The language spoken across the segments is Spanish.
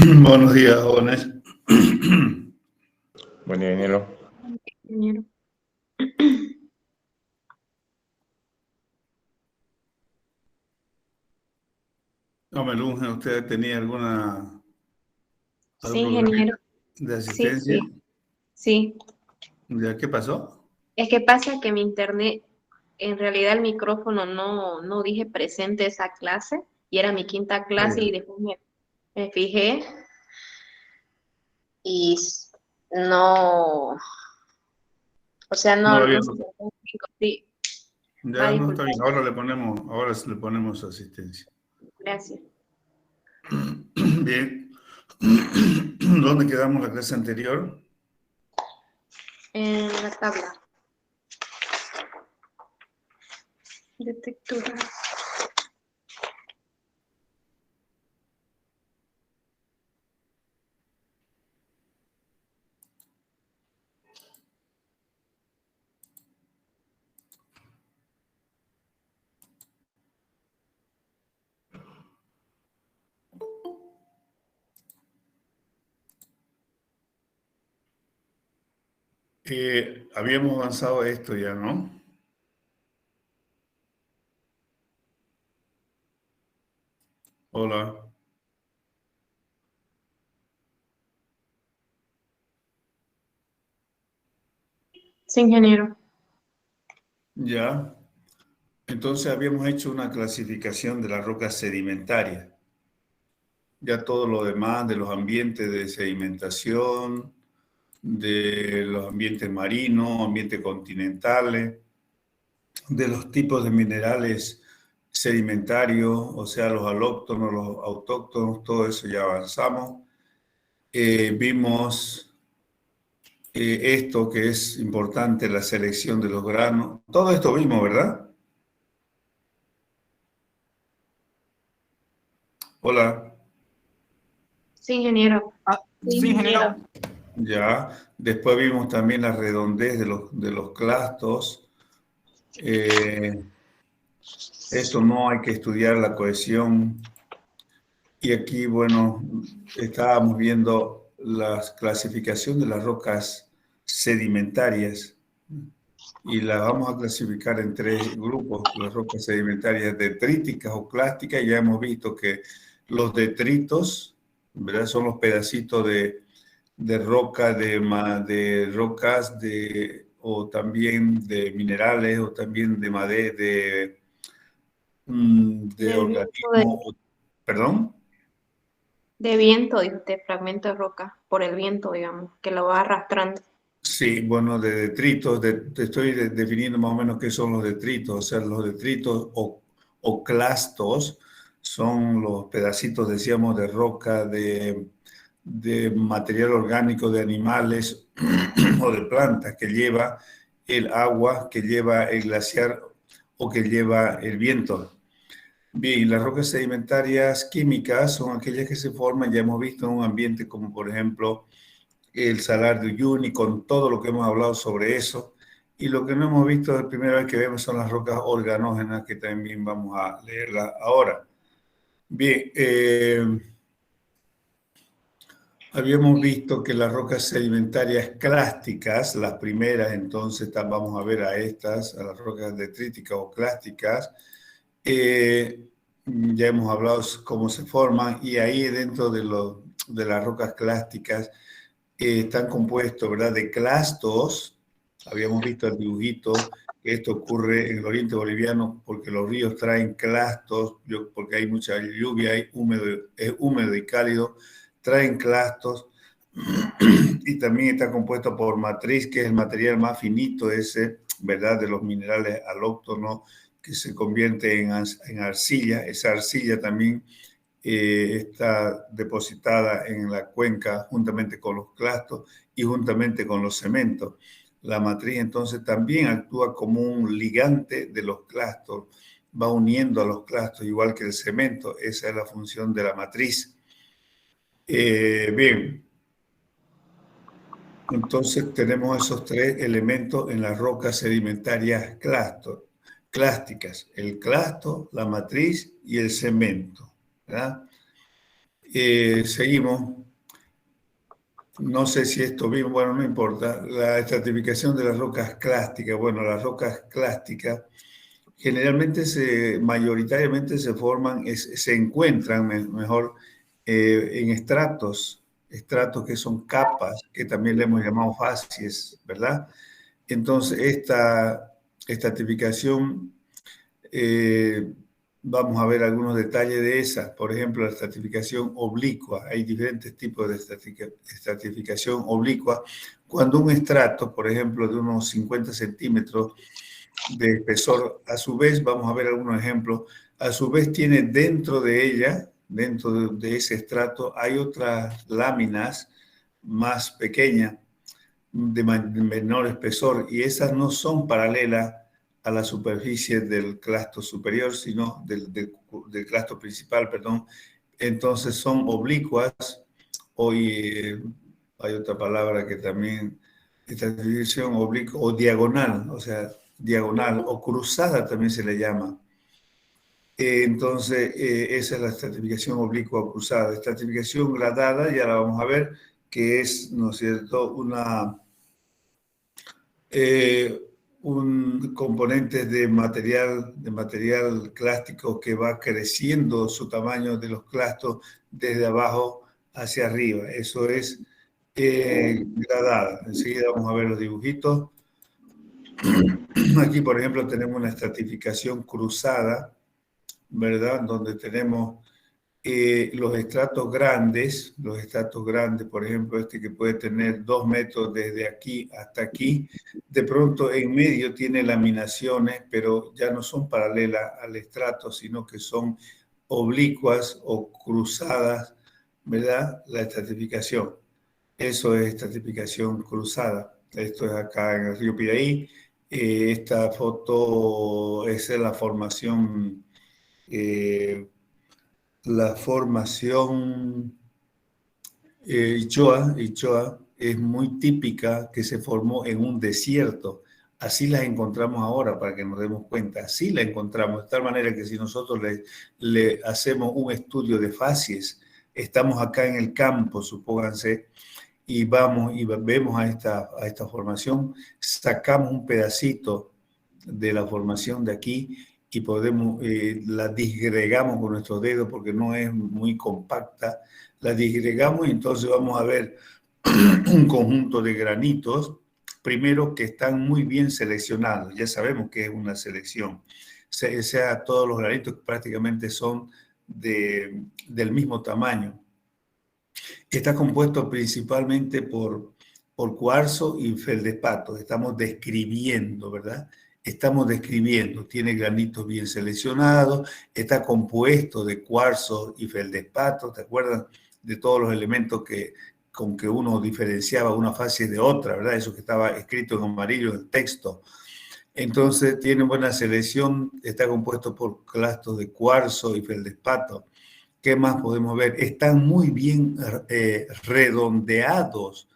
Buenos días, jóvenes. Buen día, Danielo. Ingeniero. No me lunge, ¿usted tenía algún Sí, problema ingeniero. de Sí, asistencia? sí. ¿Ya qué pasó? Es que pasa que mi internet, en realidad el micrófono no dije presente esa clase y era mi quinta clase y después me fijé y no, o sea, No lo había. no se puede. Sí, Ya no está disculpa, bien. Ahora le ponemos asistencia. gracias. Bien. ¿Dónde quedamos la clase anterior? En la tabla de textura. Habíamos avanzado esto ya, ¿no? Hola. Sí, ingeniero. Ya. Entonces habíamos hecho una clasificación de las rocas sedimentarias. Ya todo lo demás de los ambientes de sedimentación, de los ambientes marinos, ambientes continentales, de los tipos de minerales sedimentarios, o sea, los alóctonos, los autóctonos, todo eso ya avanzamos. Vimos esto que es importante, la selección de los granos. Todo esto vimos, ¿verdad? Hola. Sí, ingeniero. Sí, ingeniero. Ya. Después vimos también la redondez de los clastos. Esto no hay que estudiar la cohesión. Y aquí, bueno, estábamos viendo la clasificación de las rocas sedimentarias y las vamos a clasificar en tres grupos, las rocas sedimentarias detríticas o clásticas. Ya hemos visto que los detritos, ¿verdad? Son los pedacitos de roca, de rocas, o también de minerales, o también de madera, de Del viento organismos, perdón. de viento, dijo usted, fragmento de roca, por el viento, digamos, que lo va arrastrando. Sí, bueno, de detritos, te estoy definiendo más o menos qué son los detritos. O sea, los detritos o clastos son los pedacitos, decíamos, de roca, de material orgánico de animales o de plantas que lleva el agua, que lleva el glaciar o que lleva el viento. Bien, las rocas sedimentarias químicas son aquellas que se forman, ya hemos visto, en un ambiente como por ejemplo el Salar de Uyuni, con todo lo que hemos hablado sobre eso. Y lo que no hemos visto la primera vez que vemos son las rocas organógenas, que también vamos a leerlas ahora. Bien, habíamos visto que las rocas sedimentarias clásticas, las primeras, entonces vamos a ver a estas, a las rocas detríticas o clásticas, ya hemos hablado cómo se forman y ahí dentro de las rocas clásticas están compuestos, ¿verdad?, de clastos. Habíamos visto el dibujito que esto ocurre en el oriente boliviano porque los ríos traen clastos, porque hay mucha lluvia, es húmedo y cálido, traen clastos. Y también está compuesto por matriz, que es el material más finito ese, ¿verdad?, de los minerales alóctonos que se convierte en arcilla. Esa arcilla también está depositada en la cuenca juntamente con los clastos y juntamente con los cementos. La matriz entonces también actúa como un ligante de los clastos, va uniendo a los clastos igual que el cemento. Esa es la función de la matriz. Bien, entonces tenemos esos tres elementos en las rocas sedimentarias clásticas: el clasto, la matriz y el cemento, ¿verdad? Seguimos. No sé si esto mismo, bueno, no importa. La estratificación de las rocas clásticas. Bueno, las rocas clásticas generalmente mayoritariamente se forman, se encuentran mejor en estratos que son capas, que también le hemos llamado facies, ¿verdad? Entonces, esta estratificación, vamos a ver algunos detalles de esa. Por ejemplo, la estratificación oblicua. Hay diferentes tipos de estratificación oblicua. Cuando un estrato, por ejemplo, de unos 50 centímetros de espesor, a su vez, vamos a ver algunos ejemplos, a su vez tiene dentro de ella, dentro de ese estrato, hay otras láminas más pequeñas, de menor espesor, y esas no son paralelas a la superficie del clasto superior, sino del clasto principal, perdón. Entonces son oblicuas, hoy hay otra palabra que también, esta división oblicua o diagonal, o sea, diagonal o cruzada también se le llama. Entonces, esa es la estratificación oblicua o cruzada. Estratificación gradada, ya la vamos a ver, que es, ¿no es cierto?, un componente de material clástico que va creciendo su tamaño de los clastos desde abajo hacia arriba. Eso es gradada. Enseguida vamos a ver los dibujitos. Aquí, por ejemplo, tenemos una estratificación cruzada, ¿verdad? Donde tenemos los estratos grandes, por ejemplo, este que puede tener 2 metros desde aquí hasta aquí, de pronto en medio tiene laminaciones, pero ya no son paralelas al estrato, sino que son oblicuas o cruzadas, ¿verdad? La estratificación. Eso es estratificación cruzada. Esto es acá en el río Piraí. Esta foto es la formación Ichoa es muy típica, que se formó en un desierto. Así las encontramos ahora, para que nos demos cuenta. Así la encontramos, de tal manera que si nosotros le hacemos un estudio de facies, estamos acá en el campo, supónganse, y vamos y vemos a esta formación, sacamos un pedacito de la formación de aquí y podemos, la disgregamos con nuestros dedos porque no es muy compacta, la disgregamos y entonces vamos a ver un conjunto de granitos, primero que están muy bien seleccionados, ya sabemos que es una selección, sea todos los granitos prácticamente son del mismo tamaño. Está compuesto principalmente por cuarzo y feldespato. Estamos describiendo, ¿verdad? Estamos describiendo. Tiene granitos bien seleccionados. Está compuesto de cuarzo y feldespato. ¿Te acuerdas de todos los elementos con que uno diferenciaba una fase de otra, ¿verdad? Eso que estaba escrito en amarillo en el texto. Entonces tiene buena selección. Está compuesto por clastos de cuarzo y feldespato. ¿Qué más podemos ver? Están muy bien redondeados,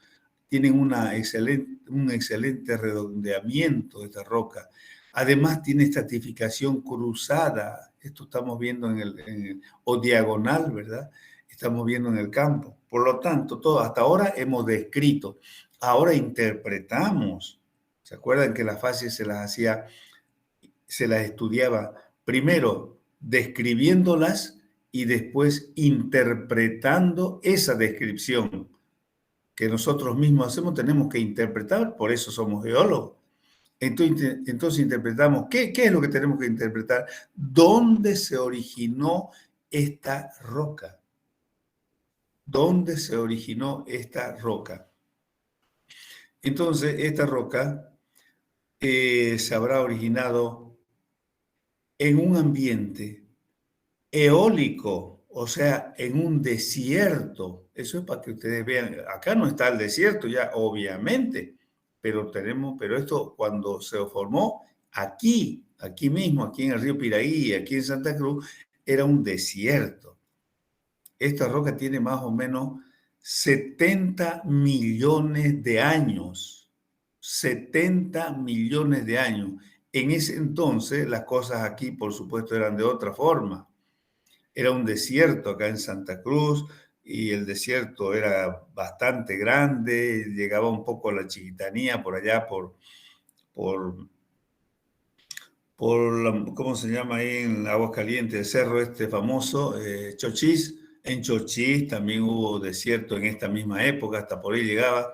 tienen un excelente redondeamiento de esta roca. Además tiene estratificación cruzada, esto estamos viendo o diagonal, ¿verdad? Estamos viendo en el campo. Por lo tanto, hasta ahora hemos descrito, ahora interpretamos. ¿Se acuerdan que las fases se las estudiaba primero describiéndolas y después interpretando esa descripción que nosotros mismos hacemos? Tenemos que interpretar, por eso somos geólogos. Entonces interpretamos, ¿qué es lo que tenemos que interpretar? ¿Dónde se originó esta roca? ¿Dónde se originó esta roca? Entonces, esta roca se habrá originado en un ambiente eólico, o sea, en un desierto. Eso es para que ustedes vean. Acá no está el desierto ya, obviamente, pero esto cuando se formó aquí mismo, aquí en el río Piraí, aquí en Santa Cruz, era un desierto. Esta roca tiene más o menos 70 millones de años. 70 millones de años. En ese entonces las cosas aquí, por supuesto, eran de otra forma. Era un desierto acá en Santa Cruz, y el desierto era bastante grande, llegaba un poco a la Chiquitanía, por allá, por ¿cómo se llama ahí en Aguascalientes? El cerro este famoso, Chochís. En Chochís también hubo desierto en esta misma época, hasta por ahí llegaba.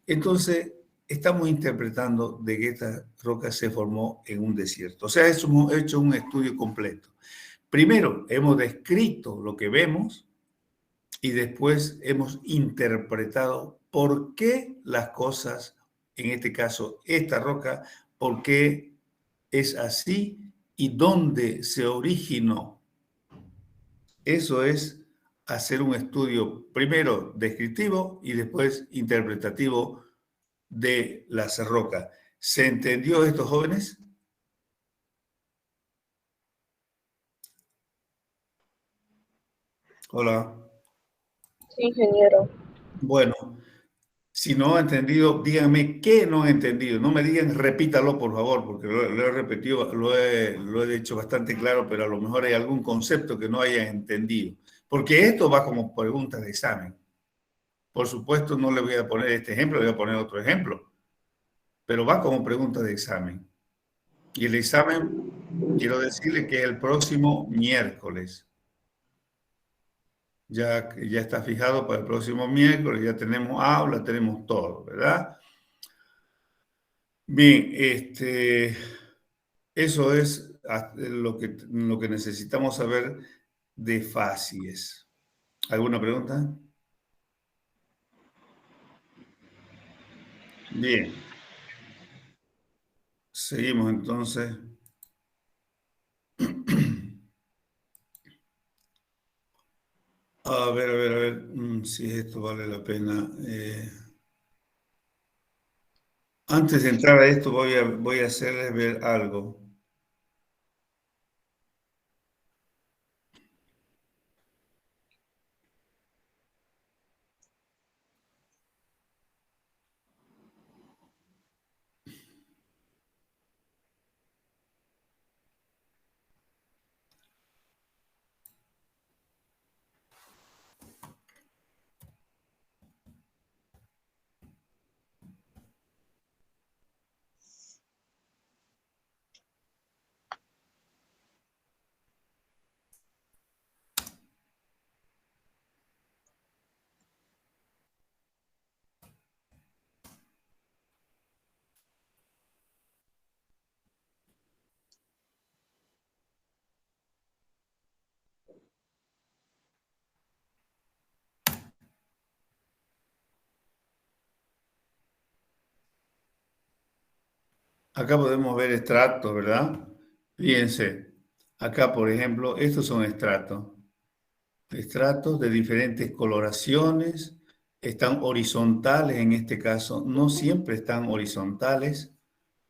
Entonces, estamos interpretando de que esta roca se formó en un desierto. O sea, hemos hecho un estudio completo. Primero, hemos descrito lo que vemos y después hemos interpretado por qué las cosas, en este caso, esta roca, por qué es así y dónde se originó. Eso es hacer un estudio primero descriptivo y después interpretativo de las rocas. ¿Se entendió esto, jóvenes? Hola. Sí, ingeniero. Bueno, si no ha entendido, díganme qué no ha entendido. No me digan, repítalo, por favor, porque lo he repetido, lo he hecho bastante claro, pero a lo mejor hay algún concepto que no haya entendido. Porque esto va como pregunta de examen. Por supuesto, no le voy a poner este ejemplo, le voy a poner otro ejemplo, pero va como pregunta de examen. Y el examen, quiero decirle que es el próximo miércoles. Ya está fijado para el próximo miércoles, ya tenemos aula, tenemos todo, ¿verdad? Bien, eso es lo que necesitamos saber de facies. ¿Alguna pregunta? Bien, seguimos entonces. A ver, si esto vale la pena. Antes de entrar a esto, voy a hacerles ver algo. Acá podemos ver estratos, ¿verdad? Fíjense, acá, por ejemplo, estos son estratos. Estratos de diferentes coloraciones, están horizontales en este caso, no siempre están horizontales.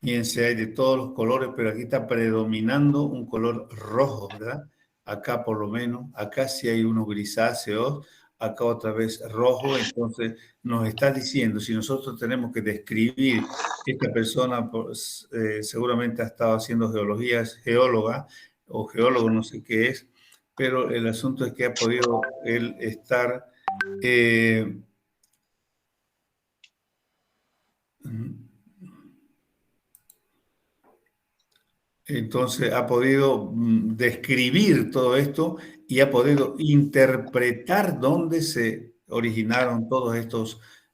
Fíjense, hay de todos los colores, pero aquí está predominando un color rojo, ¿verdad? Acá por lo menos, acá sí hay unos grisáceos, acá otra vez rojo, entonces nos está diciendo, si nosotros tenemos que describir, esta persona pues, seguramente ha estado haciendo geología, es geóloga o geólogo, no sé qué es, pero el asunto es que ha podido él estar... entonces ha podido describir todo esto y ha podido interpretar dónde se originaron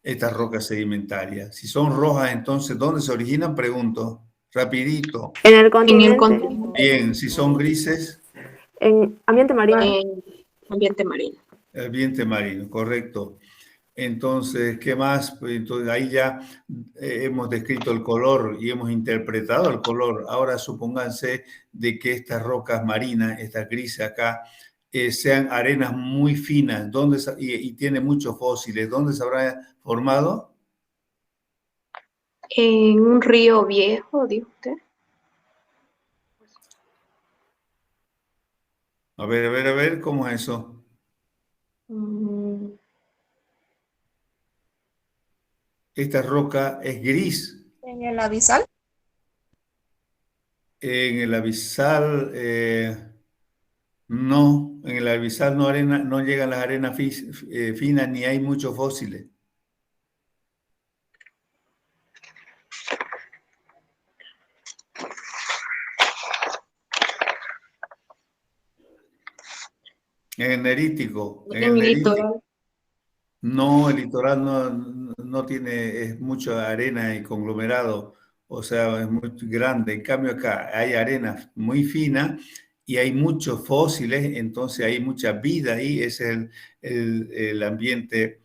estas rocas sedimentarias. Si son rojas, entonces, ¿dónde se originan? Pregunto, rapidito. En el En el continente, Bien, si son grises, en ambiente marino. en ambiente marino. ambiente marino, correcto. Entonces, ¿qué más? Pues, entonces, ahí ya hemos descrito el color y hemos interpretado el color. Ahora supónganse de que estas rocas marinas, estas grises acá, sean arenas muy finas y tiene muchos fósiles. ¿Dónde se habrá formado? En un río viejo, dijo usted. A ver, ¿cómo es eso? Mm, Esta roca es gris. ¿En el abisal? En el abisal, No, en el Albizal no llegan las arenas finas ni hay muchos fósiles. En el Nerítico, En el litoral. no, el litoral no tiene mucha arena y conglomerado, o sea, es muy grande. En cambio acá hay arena muy fina y hay muchos fósiles, entonces hay mucha vida ahí, es el ambiente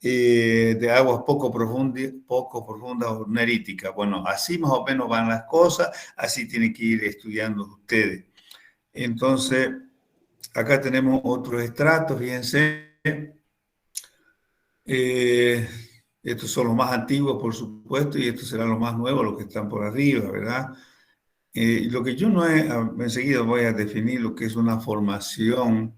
de aguas poco profundas o neríticas. Bueno, así más o menos van las cosas, así tienen que ir estudiando ustedes. Entonces, acá tenemos otros estratos, fíjense. Estos son los más antiguos, por supuesto, y estos serán los más nuevos, los que están por arriba, ¿verdad? Lo que yo no he, enseguida voy a definir lo que es una formación.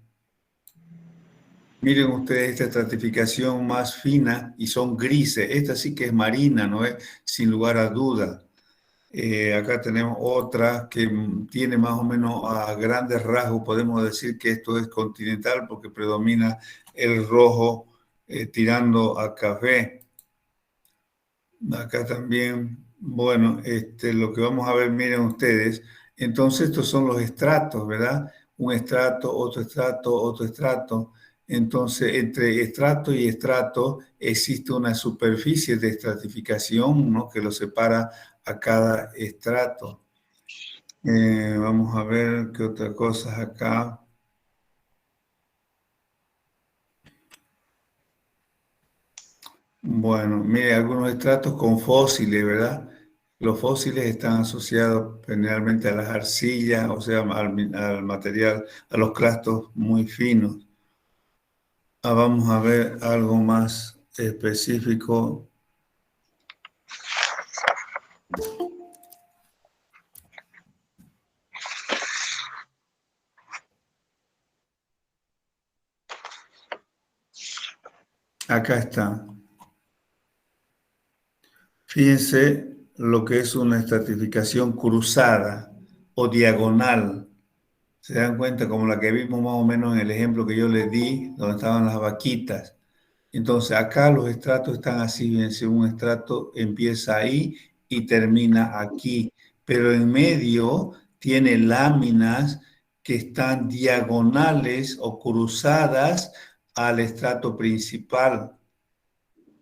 Miren ustedes esta estratificación más fina y son grises. Esta sí que es marina, ¿no es? Sin lugar a duda. Acá tenemos otra que tiene más o menos a grandes rasgos, podemos decir que esto es continental porque predomina el rojo tirando a café. Acá también, bueno, lo que vamos a ver, miren ustedes, entonces estos son los estratos, ¿verdad? Un estrato, otro estrato, otro estrato. Entonces, entre estrato y estrato existe una superficie de estratificación, ¿no? Que lo separa a cada estrato. Vamos a ver qué otra cosa acá. Bueno, mire, algunos estratos con fósiles, ¿verdad? Los fósiles están asociados generalmente a las arcillas, o sea, al material, a los clastos muy finos. Vamos a ver algo más específico. Acá está. Fíjense lo que es una estratificación cruzada o diagonal. Se dan cuenta como la que vimos más o menos en el ejemplo que yo les di, donde estaban las vaquitas. Entonces acá los estratos están así, fíjense, un estrato empieza ahí y termina aquí, pero en medio tiene láminas que están diagonales o cruzadas al estrato principal.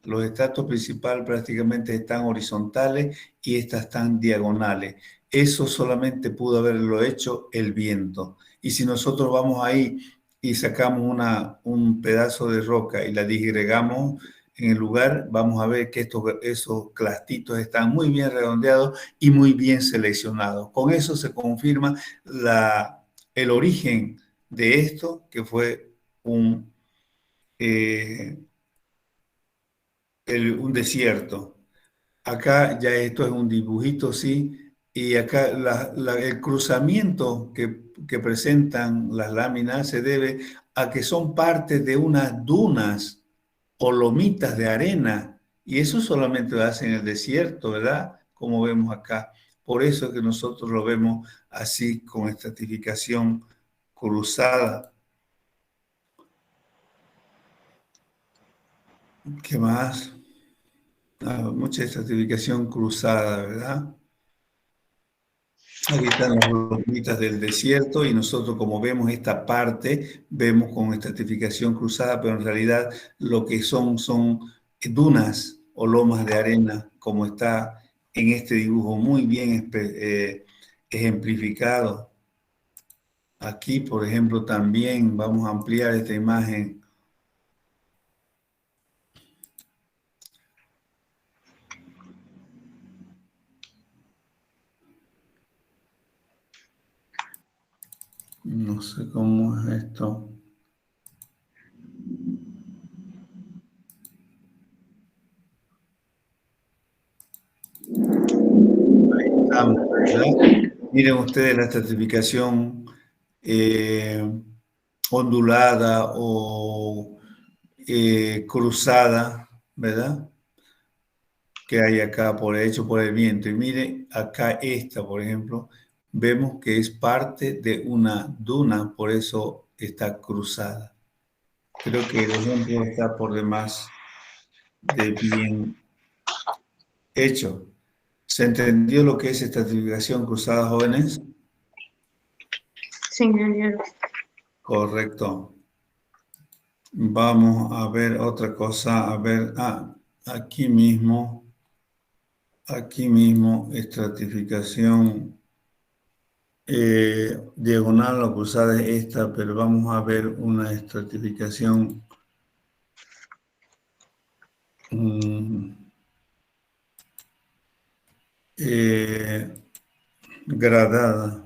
Los estratos principales prácticamente están horizontales y estas están diagonales. Eso solamente pudo haberlo hecho el viento. Y si nosotros vamos ahí y sacamos un pedazo de roca y la disgregamos en el lugar, vamos a ver que esos clastitos están muy bien redondeados y muy bien seleccionados. Con eso se confirma el origen de esto, que fue un desierto. Acá ya esto es un dibujito, sí, y acá el cruzamiento que presentan las láminas se debe a que son parte de unas dunas o lomitas de arena, y eso solamente lo hace en el desierto, ¿verdad? Como vemos acá. Por eso es que nosotros lo vemos así, con estratificación cruzada. ¿Qué más? Mucha estratificación cruzada, ¿verdad? Aquí están las lomitas del desierto y nosotros, como vemos esta parte, vemos con estratificación cruzada, pero en realidad lo que son dunas o lomas de arena, como está en este dibujo muy bien ejemplificado. Aquí, por ejemplo, también vamos a ampliar esta imagen. No sé cómo es esto. ¿Verdad? Miren ustedes la estratificación ondulada o cruzada, ¿verdad? Que hay acá hecho por el viento. Y mire acá esta, por ejemplo, vemos que es parte de una duna, por eso está cruzada. Creo que el ejemplo está por demás de bien hecho. ¿Se entendió lo que es estratificación cruzada, jóvenes? Sí, ingeniero. Correcto. Vamos a ver otra cosa. A ver, aquí mismo, estratificación diagonal o cruzada es esta, pero vamos a ver una estratificación gradada.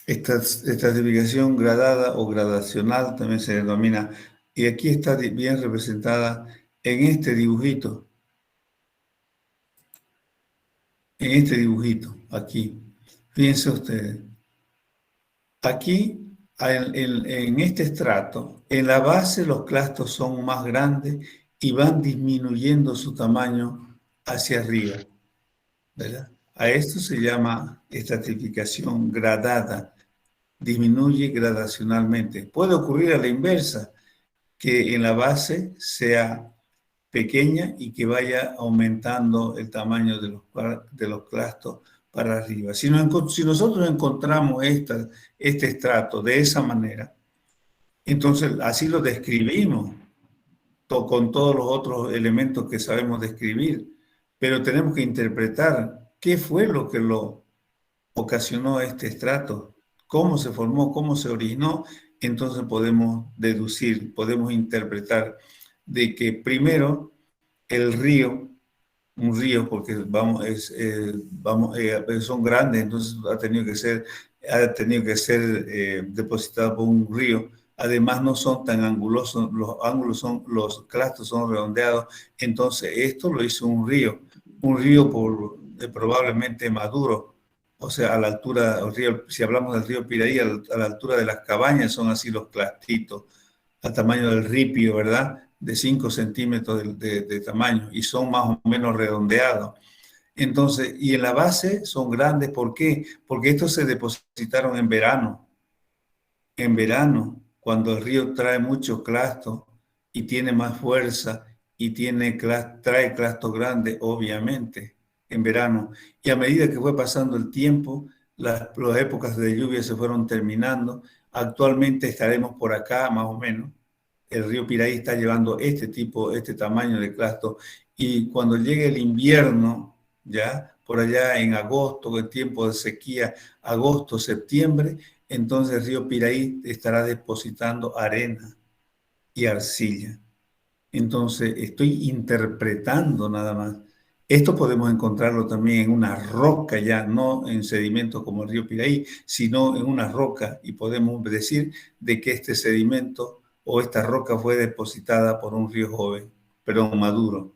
Esta estratificación gradada o gradacional también se denomina, y aquí está bien representada en este dibujito. En este dibujito, aquí. Fíjense ustedes. Aquí, en este estrato, en la base los clastos son más grandes y van disminuyendo su tamaño hacia arriba, ¿verdad? A esto se llama estratificación gradada. Disminuye gradacionalmente. Puede ocurrir a la inversa, que en la base sea pequeña y que vaya aumentando el tamaño de los clastos para arriba. Si nosotros encontramos este estrato de esa manera, entonces así lo describimos con todos los otros elementos que sabemos describir, pero tenemos que interpretar qué fue lo que lo ocasionó este estrato, cómo se formó, cómo se originó. Entonces podemos deducir, podemos interpretar de que primero el río, un río, porque son grandes, entonces ha tenido que ser depositado por un río. Además no son tan angulosos, los clastos son redondeados, entonces esto lo hizo un río probablemente maduro, o sea, a la altura, si hablamos del río Piraí, a la altura de las cabañas son así los clastitos, al tamaño del ripio, ¿verdad? De 5 centímetros de tamaño, y son más o menos redondeados. Entonces, y en la base son grandes, ¿por qué? Porque estos se depositaron en verano. En verano, cuando el río trae mucho clasto y tiene más fuerza y trae clastos grandes, obviamente, en verano. Y a medida que fue pasando el tiempo, las épocas de lluvia se fueron terminando. Actualmente estaremos por acá, más o menos. El río Piraí está llevando este tamaño de clasto. Y cuando llegue el invierno, ya por allá en agosto, el tiempo de sequía, agosto, septiembre, entonces el río Piraí estará depositando arena y arcilla. Entonces estoy interpretando nada más. Esto podemos encontrarlo también en una roca ya, no en sedimentos como el río Piraí, sino en una roca, y podemos decir de que este sedimento o esta roca fue depositada por un río joven, pero maduro,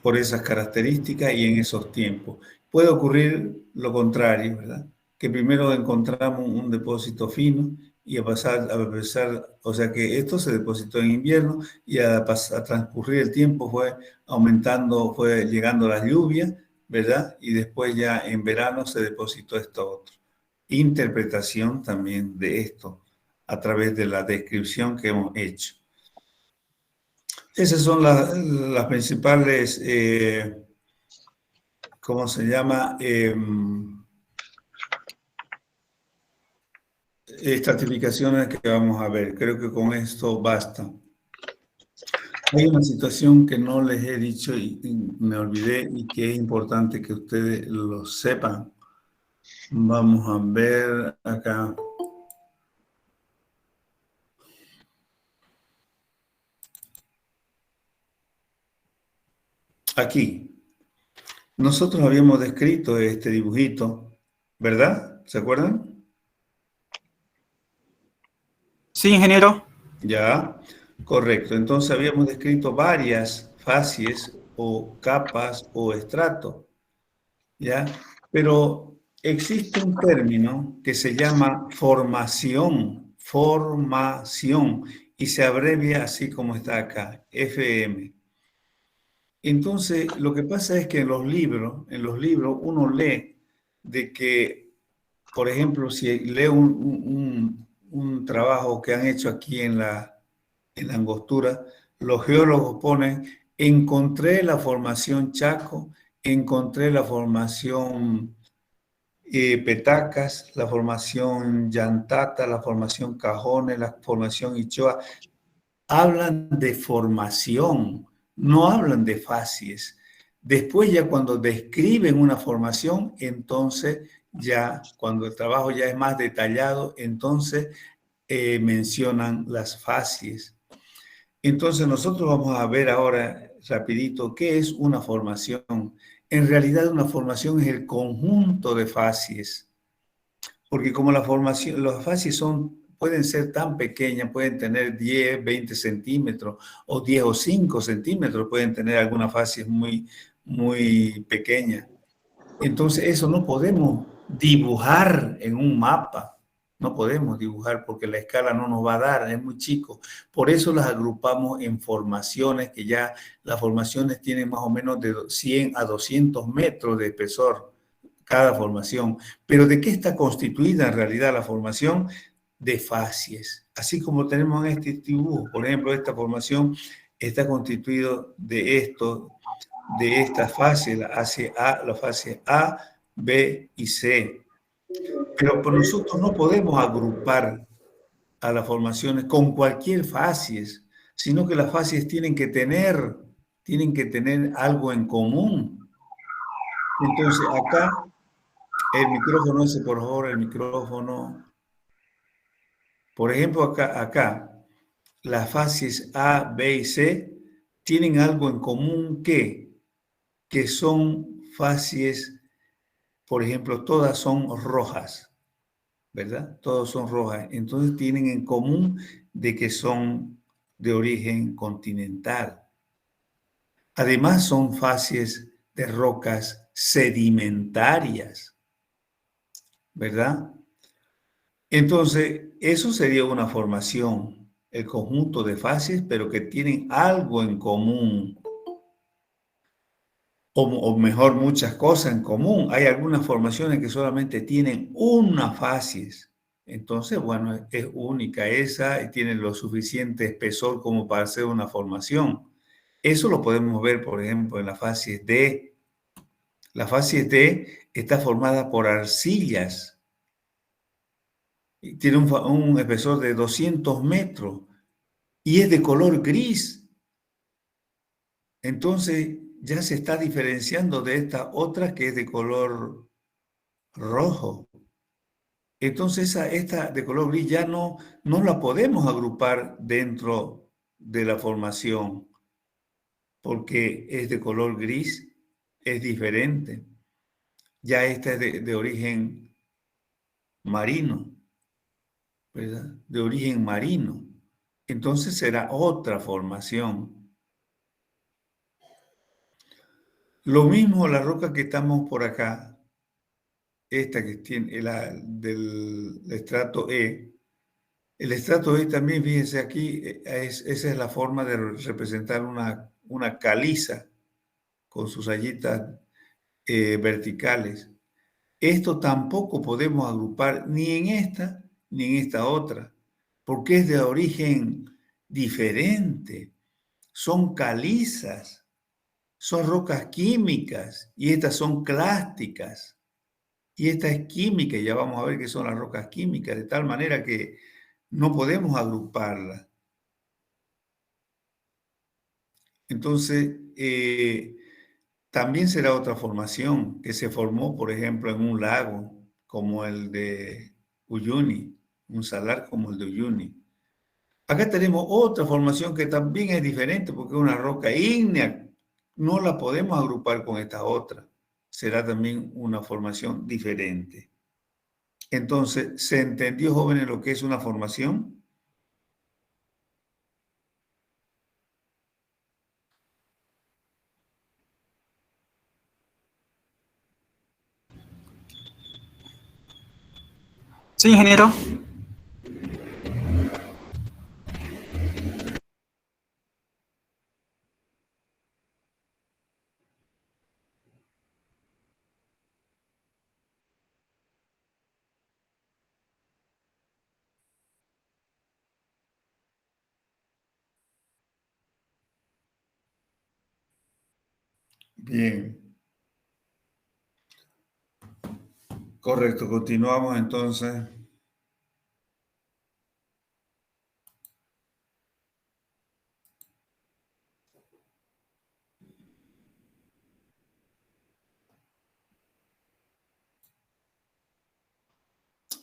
por esas características y en esos tiempos. Puede ocurrir lo contrario, ¿verdad? Que primero encontramos un depósito fino y a pesar, o sea que esto se depositó en invierno y a transcurrir el tiempo fue aumentando, fue llegando las lluvias, ¿verdad? Y después ya en verano se depositó esto otro. Interpretación también de esto a través de la descripción que hemos hecho. Esas son las principales, ¿cómo se llama? Estratificaciones que vamos a ver. Creo que con esto basta. Hay una situación que no les he dicho y me olvidé y que es importante que ustedes lo sepan. Vamos a ver acá. Aquí. Nosotros habíamos descrito este dibujito, ¿verdad? ¿Se acuerdan? Sí, ingeniero. Ya, correcto. Entonces habíamos descrito varias facies o capas o estratos, ¿ya? Pero existe un término que se llama formación, y se abrevia así como está acá, FM. Entonces, lo que pasa es que en los libros uno lee de que, por ejemplo, si lee un trabajo que han hecho aquí en la Angostura, los geólogos ponen, encontré la formación Chaco, encontré la formación Petacas, la formación Llantata, la formación Cajones, la formación Ichoa. Hablan de formación, no hablan de facies. Después ya cuando describen una formación, entonces ya cuando el trabajo ya es más detallado, entonces mencionan las facies. Entonces nosotros vamos a ver ahora rapidito qué es una formación. En realidad una formación es el conjunto de facies, porque como la formación, las facies pueden ser tan pequeñas, pueden tener 10, 20 centímetros, o 10 o 5 centímetros, pueden tener algunas facies muy pequeñas. Entonces eso no podemos dibujar en un mapa, no podemos dibujar porque la escala no nos va a dar, es muy chico. Por eso las agrupamos en formaciones, que ya las formaciones tienen más o menos de 100 a 200 metros de espesor cada formación. Pero ¿de qué está constituida en realidad la formación? De facies. Así como tenemos en este dibujo, por ejemplo, esta formación está constituido de esto, de estas fases, la fase A, B y C. Pero por nosotros no podemos agrupar a las formaciones con cualquier facies, sino que las facies tienen que tener algo en común. Entonces acá, el micrófono ese, por favor, el micrófono. Por ejemplo, acá las fases A, B y C tienen algo en común que son fases, por ejemplo, todas son rojas, ¿verdad? Todas son rojas. Entonces tienen en común de que son de origen continental. Además son fases de rocas sedimentarias, ¿verdad? Entonces, eso sería una formación, el conjunto de fases, pero que tienen algo en común. O mejor, muchas cosas en común. Hay algunas formaciones que solamente tienen una facies. Entonces, bueno, es única esa y tiene lo suficiente espesor como para hacer una formación. Eso lo podemos ver, por ejemplo, en la facies D. La facies D está formada por arcillas y tiene un espesor de 200 metros y es de color gris. Entonces, ya se está diferenciando de esta otra que es de color rojo. Entonces esta de color gris ya no la podemos agrupar dentro de la formación porque es de color gris, es diferente. Ya esta es de origen marino, ¿verdad? De origen marino. Entonces será otra formación. Lo mismo la roca que estamos por acá, esta que tiene del estrato E. El estrato E también, fíjense aquí, esa es la forma de representar una caliza con sus rayitas verticales. Esto tampoco podemos agrupar ni en esta ni en esta otra, porque es de origen diferente. Son calizas, son rocas químicas y estas son clásticas. Y esta es química, y ya vamos a ver qué son las rocas químicas, de tal manera que no podemos agruparlas. Entonces, también será otra formación que se formó, por ejemplo, en un lago como el de Uyuni, un salar como el de Uyuni. Acá tenemos otra formación que también es diferente porque es una roca ígnea. No la podemos agrupar con esta otra. Será también una formación diferente. Entonces, ¿se entendió, jóvenes, lo que es una formación? Sí, ingeniero. Bien. Correcto, continuamos entonces.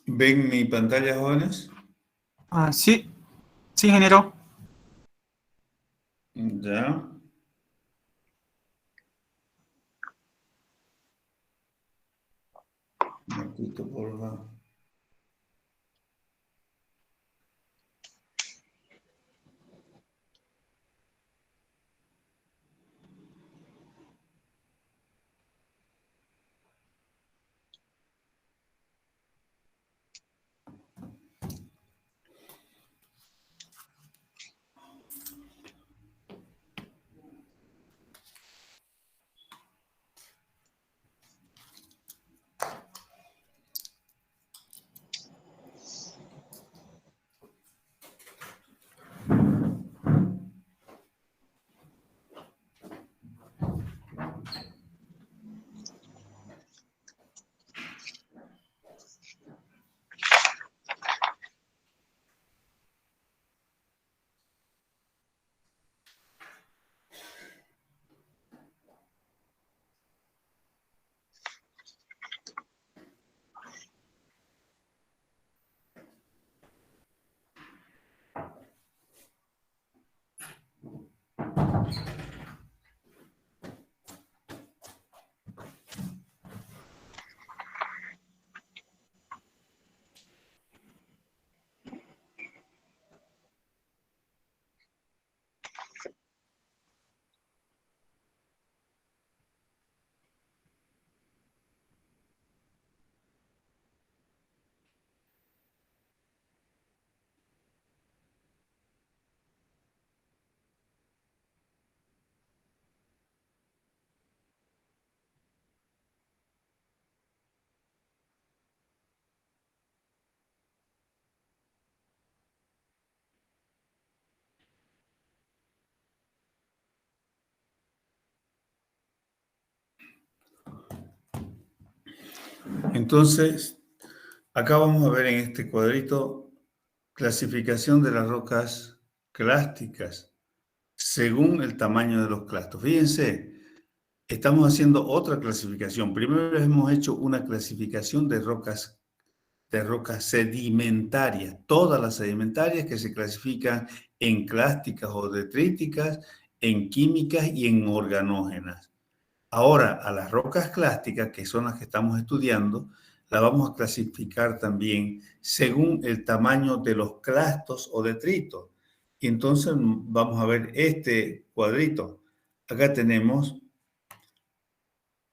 ¿Ven mi pantalla, jóvenes? Sí, sí, ingeniero. Ya. Un momentito, por favor. Entonces, acá vamos a ver en este cuadrito clasificación de las rocas clásticas según el tamaño de los clastos. Fíjense, estamos haciendo otra clasificación. Primero hemos hecho una clasificación de rocas sedimentarias, todas las sedimentarias que se clasifican en clásticas o detríticas, en químicas y en organógenas. Ahora, a las rocas clásticas, que son las que estamos estudiando, las vamos a clasificar también según el tamaño de los clastos o detritos. Y entonces vamos a ver este cuadrito. Acá tenemos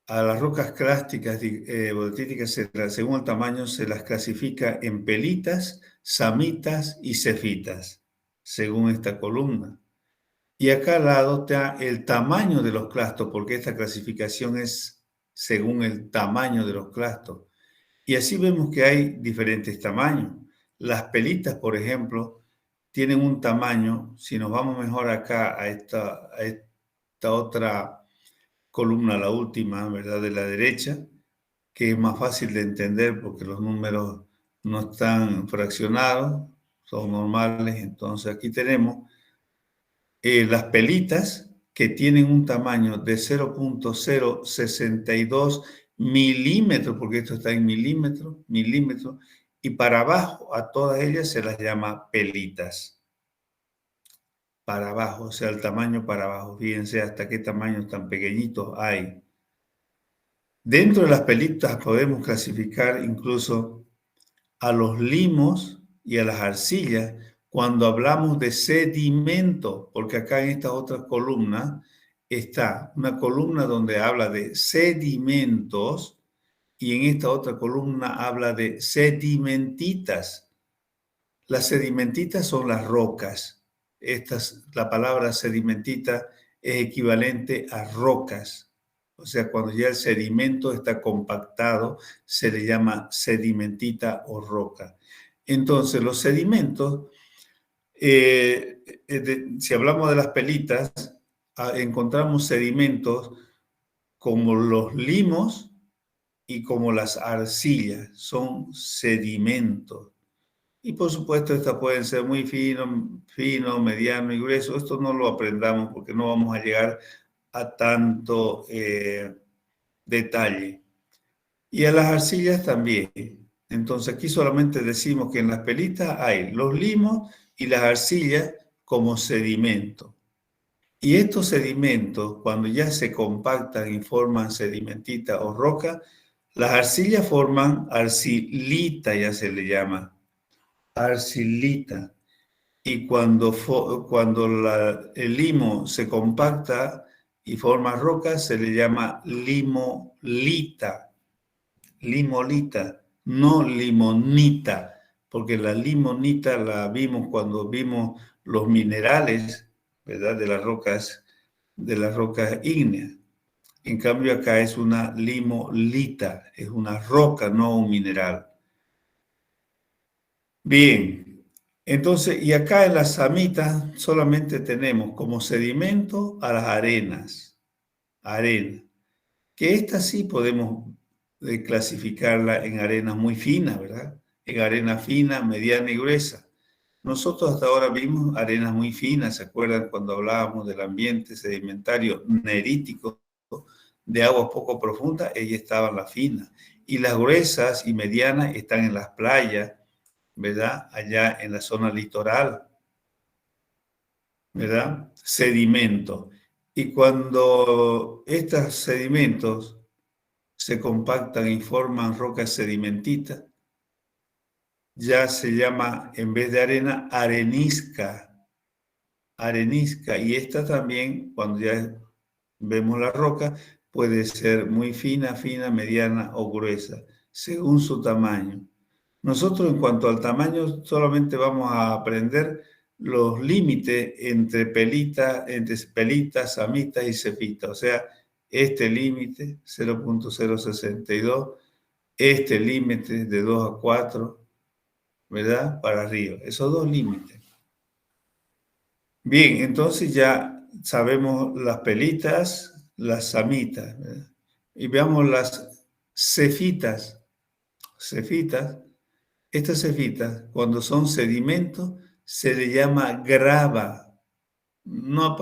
a las rocas clásticas o detríticas, según el tamaño, se las clasifica en pelitas, samitas y cefitas, según esta columna. Y acá al lado está el tamaño de los clastos, porque esta clasificación es según el tamaño de los clastos. Y así vemos que hay diferentes tamaños. Las pelitas, por ejemplo, tienen un tamaño, si nos vamos mejor acá a esta otra columna, la última, ¿verdad? De la derecha, que es más fácil de entender porque los números no están fraccionados, son normales. Entonces aquí tenemos las pelitas que tienen un tamaño de 0.062 milímetros, porque esto está en milímetros, y para abajo a todas ellas se las llama pelitas. Para abajo, o sea, el tamaño para abajo. Fíjense hasta qué tamaños tan pequeñitos hay. Dentro de las pelitas podemos clasificar incluso a los limos y a las arcillas cuando hablamos de sedimento, porque acá en esta otra columna está una columna donde habla de sedimentos y en esta otra columna habla de sedimentitas. Las sedimentitas son las rocas. La palabra sedimentita es equivalente a rocas. O sea, cuando ya el sedimento está compactado, se le llama sedimentita o roca. Entonces, los sedimentos, si hablamos de las pelitas, encontramos sedimentos como los limos y como las arcillas, son sedimentos. Y por supuesto, estas pueden ser muy fino, mediano y grueso. Esto no lo aprendamos porque no vamos a llegar a tanto detalle. Y a las arcillas también. Entonces aquí solamente decimos que en las pelitas hay los limos y las arcillas como sedimento. Y estos sedimentos, cuando ya se compactan y forman sedimentita o roca, las arcillas forman arcilita, ya se le llama, arcilita. Y cuando el limo se compacta y forma roca, se le llama limolita. Limolita, no limonita, porque la limonita la vimos cuando vimos los minerales, ¿verdad? De las rocas ígneas. En cambio acá es una limolita, es una roca, no un mineral. Bien, entonces, y acá en las samitas solamente tenemos como sedimento a las arenas, que estas sí podemos clasificarla en arenas muy finas, ¿verdad? En arena fina, mediana y gruesa. Nosotros hasta ahora vimos arenas muy finas, ¿se acuerdan cuando hablábamos del ambiente sedimentario nerítico de aguas poco profundas? Ellas estaban las finas. Y las gruesas y medianas están en las playas, ¿verdad? Allá en la zona litoral, ¿verdad? Sedimento. Y cuando estos sedimentos se compactan y forman rocas sedimentitas, ya se llama, en vez de arena, arenisca. Arenisca. Y esta también, cuando ya vemos la roca, puede ser muy fina, mediana o gruesa, según su tamaño. Nosotros, en cuanto al tamaño, solamente vamos a aprender los límites entre pelitas, samitas y cefitas. O sea, este límite, 0.062, este límite de 2 a 4, ¿verdad? Para arriba. Esos dos límites. Bien, entonces ya sabemos las pelitas, las samitas, ¿verdad? Y veamos las cefitas. Cefitas. Estas cefitas, cuando son sedimentos, se le llama grava. No,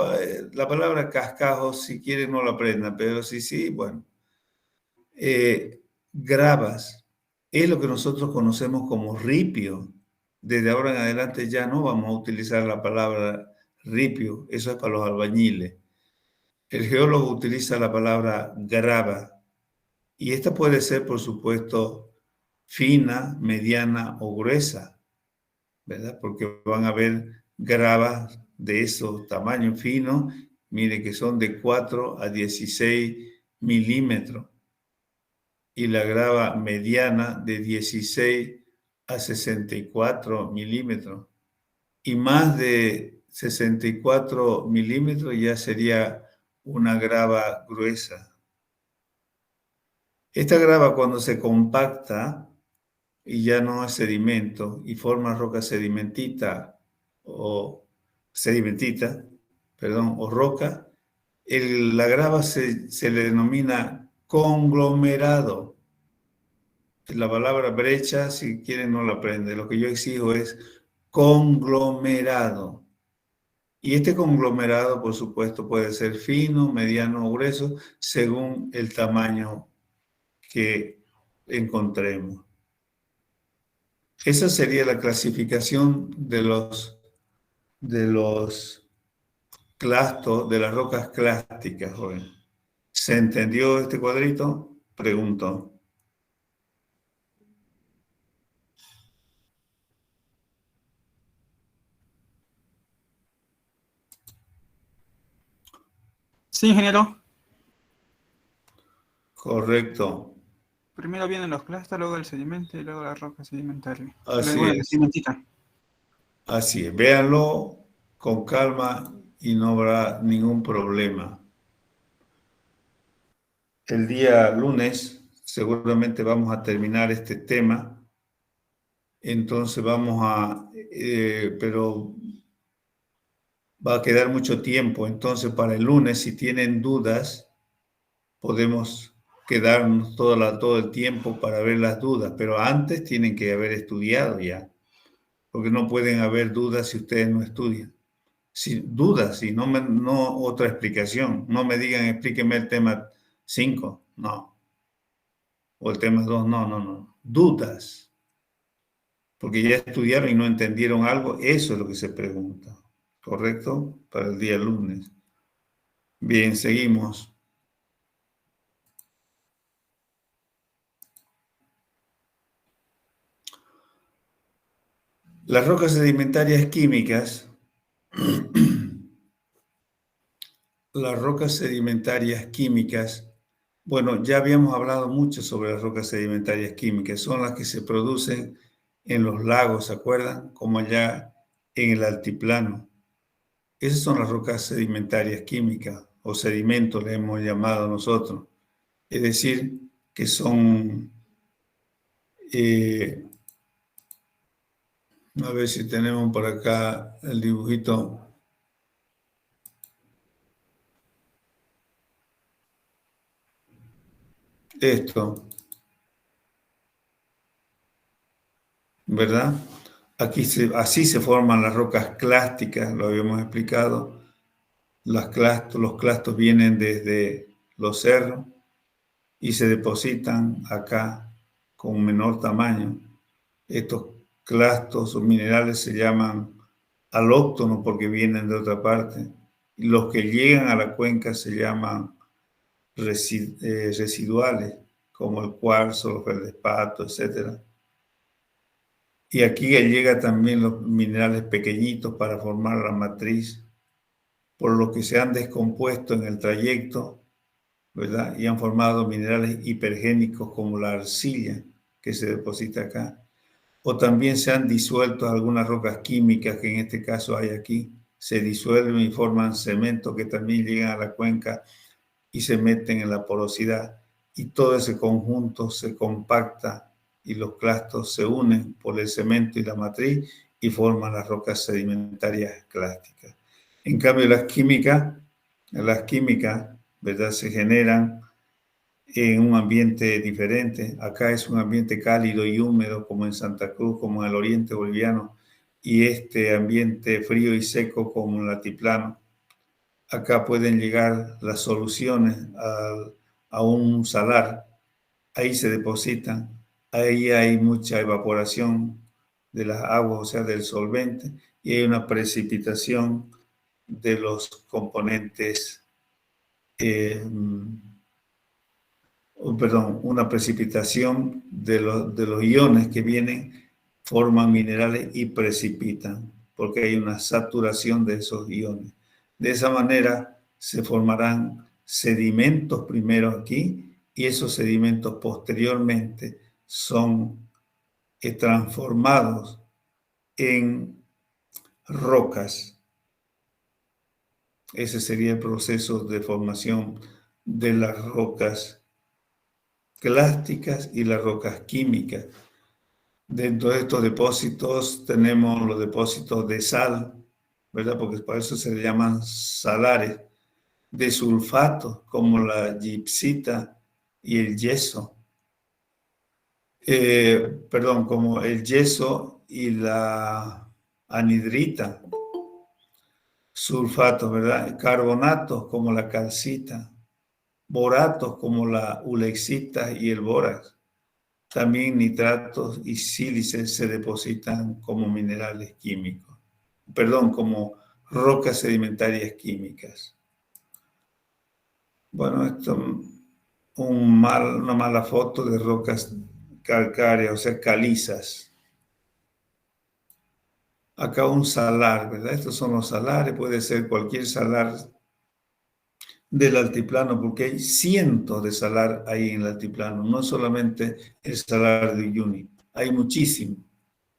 la palabra cascajo, si quieren, no la aprendan, pero sí, bueno. Gravas es lo que nosotros conocemos como ripio. Desde ahora en adelante ya no vamos a utilizar la palabra ripio, eso es para los albañiles. El geólogo utiliza la palabra grava y esta puede ser, por supuesto, fina, mediana o gruesa, ¿verdad? Porque van a haber gravas de esos tamaños finos, mire que son de 4 a 16 milímetros, y la grava mediana de 16 a 64 milímetros, y más de 64 milímetros ya sería una grava gruesa. Esta grava, cuando se compacta y ya no es sedimento y forma roca sedimentita o roca, la grava se le denomina conglomerado. La palabra brecha, si quieren, no la aprende. Lo que yo exijo es conglomerado. Y este conglomerado, por supuesto, puede ser fino, mediano o grueso, según el tamaño que encontremos. Esa sería la clasificación de los clastos, de las rocas clásticas, joven. ¿Se entendió este cuadrito? Pregunto. Sí, ingeniero. Correcto. Primero vienen los clastos, luego el sedimento y luego la roca sedimentaria. Así Luego la es. sedimentita. Así es. Véanlo con calma y no habrá ningún problema. El día lunes seguramente vamos a terminar este tema. Entonces pero va a quedar mucho tiempo. Entonces para el lunes, si tienen dudas, podemos quedarnos todo el tiempo para ver las dudas, pero antes tienen que haber estudiado ya, porque no pueden haber dudas si ustedes no estudian. Sin dudas, y no otra explicación. No me digan, explíqueme el tema 5, no. O el tema 2, no. Dudas. Porque ya estudiaron y no entendieron algo, eso es lo que se pregunta. ¿Correcto? Para el día lunes. Bien, seguimos. Las rocas sedimentarias químicas, bueno, ya habíamos hablado mucho sobre las rocas sedimentarias químicas, son las que se producen en los lagos, ¿se acuerdan? Como allá en el altiplano. Esas son las rocas sedimentarias químicas, o sedimentos le hemos llamado nosotros. Es decir, que son, a ver si tenemos por acá el dibujito. Esto, ¿verdad? Así se forman las rocas clásticas, lo habíamos explicado. Los clastos vienen desde los cerros y se depositan acá con menor tamaño. Estos clastos o minerales se llaman alóctonos porque vienen de otra parte. Y los que llegan a la cuenca se llaman residuales, como el cuarzo, los feldespato, etc. Y aquí llega también los minerales pequeñitos para formar la matriz, por lo que se han descompuesto en el trayecto, ¿verdad? Y han formado minerales hipergénicos como la arcilla que se deposita acá. O también se han disuelto algunas rocas químicas que en este caso hay aquí. Se disuelven y forman cemento que también llegan a la cuenca y se meten en la porosidad. Y todo ese conjunto se compacta y los clastos se unen por el cemento y la matriz y forman las rocas sedimentarias clásticas. En cambio, las químicas, ¿verdad? Se generan en un ambiente diferente. Acá es un ambiente cálido y húmedo, como en Santa Cruz, como en el oriente boliviano, y este ambiente frío y seco, como en el altiplano. Acá pueden llegar las soluciones a un salar, ahí se depositan, ahí hay mucha evaporación de las aguas, o sea, del solvente, y hay una precipitación de los componentes, una precipitación de los iones que vienen, forman minerales y precipitan, porque hay una saturación de esos iones. De esa manera se formarán sedimentos primero aquí y esos sedimentos posteriormente son transformados en rocas. Ese sería el proceso de formación de las rocas clásticas y las rocas químicas. Dentro de estos depósitos tenemos los depósitos de sal, ¿verdad? Porque por eso se le llaman salares, de sulfatos como la gipsita y el yeso. Como el yeso y la anhidrita. Sulfatos, ¿verdad? Carbonatos como la calcita. Boratos como la ulexita y el bórax. También nitratos y sílices se depositan como minerales químicos. Como rocas sedimentarias químicas. Bueno, esto es una mala foto de rocas calcáreas, o sea, calizas. Acá un salar, ¿verdad? Estos son los salares, puede ser cualquier salar del altiplano, porque hay cientos de salar ahí en el altiplano, no solamente el salar de Uyuni, hay muchísimos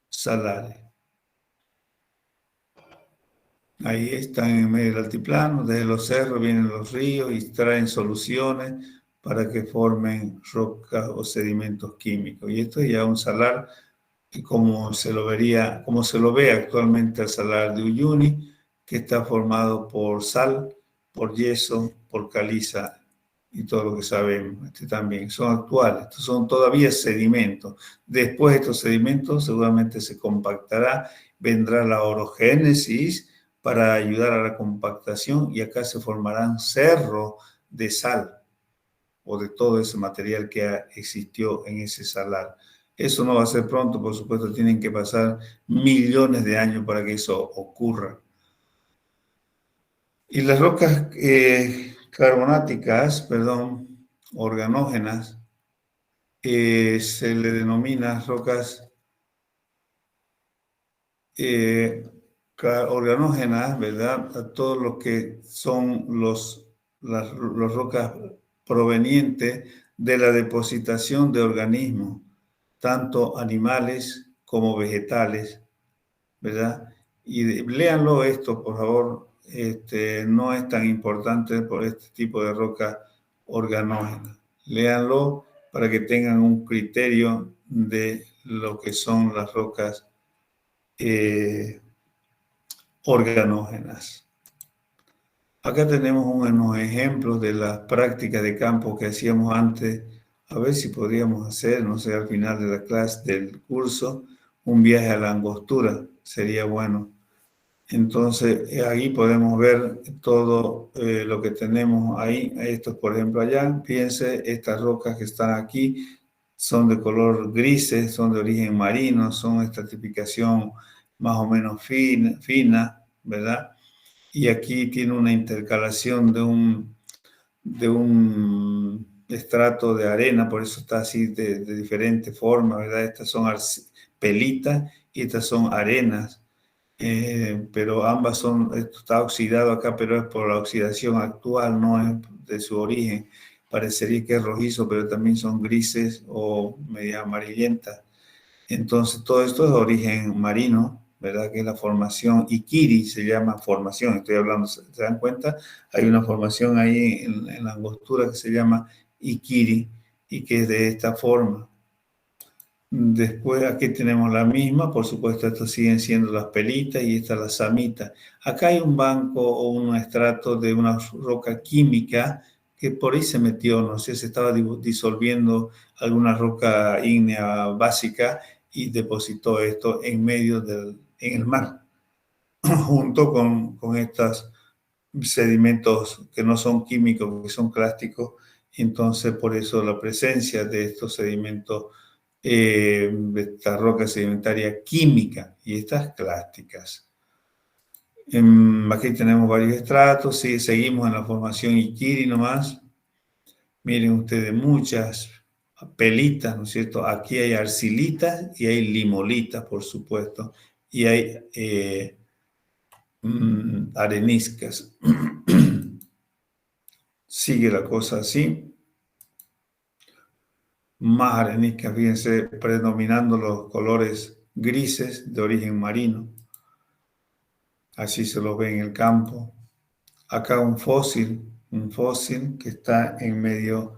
salares. Ahí están en medio del altiplano, desde los cerros vienen los ríos y traen soluciones para que formen rocas o sedimentos químicos. Y esto es ya un salar como se lo vería, como se lo ve actualmente el salar de Uyuni, que está formado por sal, por yeso, por caliza y todo lo que sabemos. Este también son actuales, estos son todavía sedimentos. Después estos sedimentos seguramente se compactará, vendrá la orogénesis para ayudar a la compactación y acá se formarán cerros de sal o de todo ese material que existió en ese salar. Eso no va a ser pronto, por supuesto, tienen que pasar millones de años para que eso ocurra. Y las rocas carbonáticas, perdón, organógenas, se le denomina rocas organógenas, ¿verdad? A todo lo que son las rocas provenientes de la depositación de organismos, tanto animales como vegetales, ¿verdad? Y léanlo esto, por favor, no es tan importante por este tipo de roca organógena. Léanlo para que tengan un criterio de lo que son las rocas organógenas. Acá tenemos unos ejemplos de las prácticas de campo que hacíamos antes. A ver si podríamos hacer, no sé, al final de la clase del curso, un viaje a la Angostura. Sería bueno. Entonces, ahí podemos ver todo lo que tenemos ahí. Estos, por ejemplo, allá. Fíjense, estas rocas que están aquí son de color grises, son de origen marino, son estratificación más o menos fina, ¿verdad? Y aquí tiene una intercalación de un estrato de arena, por eso está así de diferente forma, ¿verdad? Estas son pelitas y estas son arenas, pero ambas son, esto está oxidado acá, pero es por la oxidación actual, no es de su origen. Parecería que es rojizo, pero también son grises o media amarillentas. Entonces, todo esto es de origen marino, ¿verdad? Que es la formación Ikiri, se llama formación, estoy hablando, ¿se dan cuenta? Hay una formación ahí en la angostura que se llama Ikiri y que es de esta forma. Después aquí tenemos la misma, por supuesto, estos siguen siendo las pelitas y esta la samita. Acá hay un banco o un estrato de una roca química que por ahí se metió, no sé, se estaba disolviendo alguna roca ígnea básica y depositó esto en medio en el mar, junto con estos sedimentos que no son químicos, que son clásticos. Entonces, por eso la presencia de estos sedimentos, de esta roca sedimentaria química y estas clásticas. Aquí tenemos varios estratos, sí, seguimos en la formación Ikiri nomás. Miren ustedes, muchas pelitas, ¿no es cierto? Aquí hay arcilitas y hay limolitas, por supuesto, y hay areniscas. Sigue la cosa así. Más areniscas, fíjense, predominando los colores grises de origen marino. Así se los ve en el campo. Acá un fósil que está en medio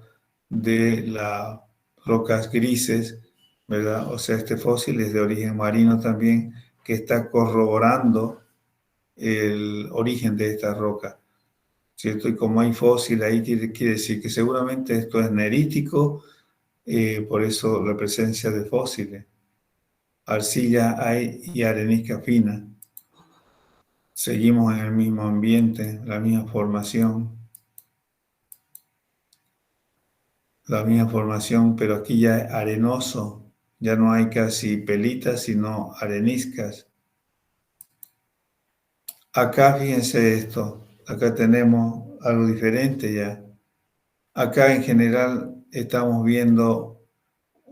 de las rocas grises, ¿verdad? O sea, este fósil es de origen marino también, que está corroborando el origen de esta roca, ¿cierto? Y como hay fósil ahí, quiere decir que seguramente esto es nerítico, por eso la presencia de fósiles. Arcilla hay y arenisca fina. Seguimos en el mismo ambiente, la misma formación. La misma formación, pero aquí ya es arenoso. Ya no hay casi pelitas, sino areniscas. Acá fíjense esto. Acá tenemos algo diferente ya. Acá en general estamos viendo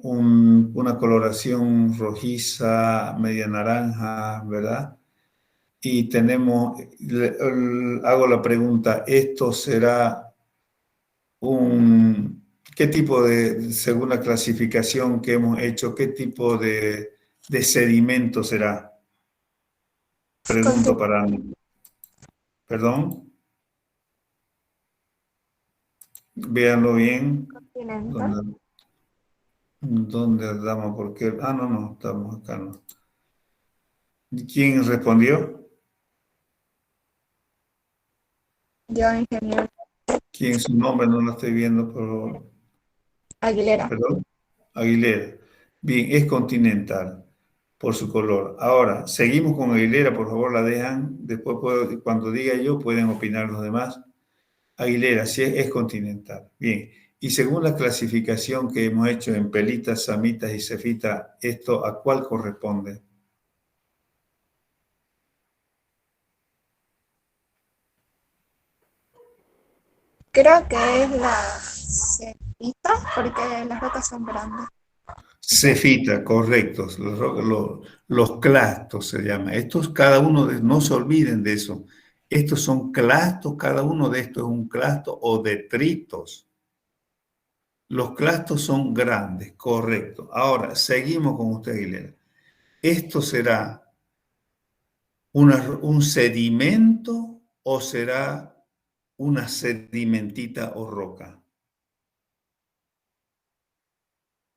una coloración rojiza, media naranja, ¿verdad? Y tenemos, hago la pregunta, ¿esto será ¿qué tipo de, según la clasificación que hemos hecho, qué tipo de sedimento será? Pregunto para... Perdón. Véanlo bien. Continental. ¿Dónde andamos? Porque... Ah, no, no, estamos acá, no. ¿Quién respondió? Yo, ingeniero. ¿Quién su nombre? No lo estoy viendo, por... Aguilera. Perdón. Aguilera. Bien, es continental por su color. Ahora, seguimos con Aguilera, por favor, la dejan. Después, cuando diga yo, pueden opinar los demás. Aguilera, sí, es continental. Bien. Y según la clasificación que hemos hecho en pelitas, samitas y cefitas, ¿esto a cuál corresponde? Creo que es la cepita, porque las rocas son grandes. Cefita, correctos. Los clastos se llama. Estos, cada uno de, no se olviden de eso. Estos son clastos, cada uno de estos es un clasto o detritos. Los clastos son grandes, correcto. Ahora, seguimos con usted, Aguilera. ¿Esto será un sedimento o será una sedimentita o roca?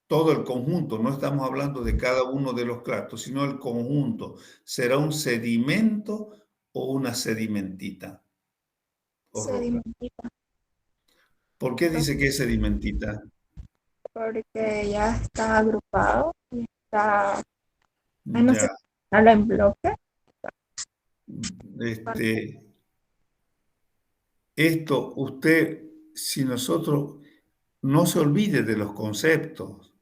Todo el conjunto, no estamos hablando de cada uno de los clastos, sino el conjunto. ¿Será un sedimento o una sedimentita o roca? Sedimentita, ¿Por qué dice que es sedimentita? porque ya está agrupado y está, ay, no sé, Ya, habla en bloque. este, esto usted, si nosotros, no se olvide de los conceptos.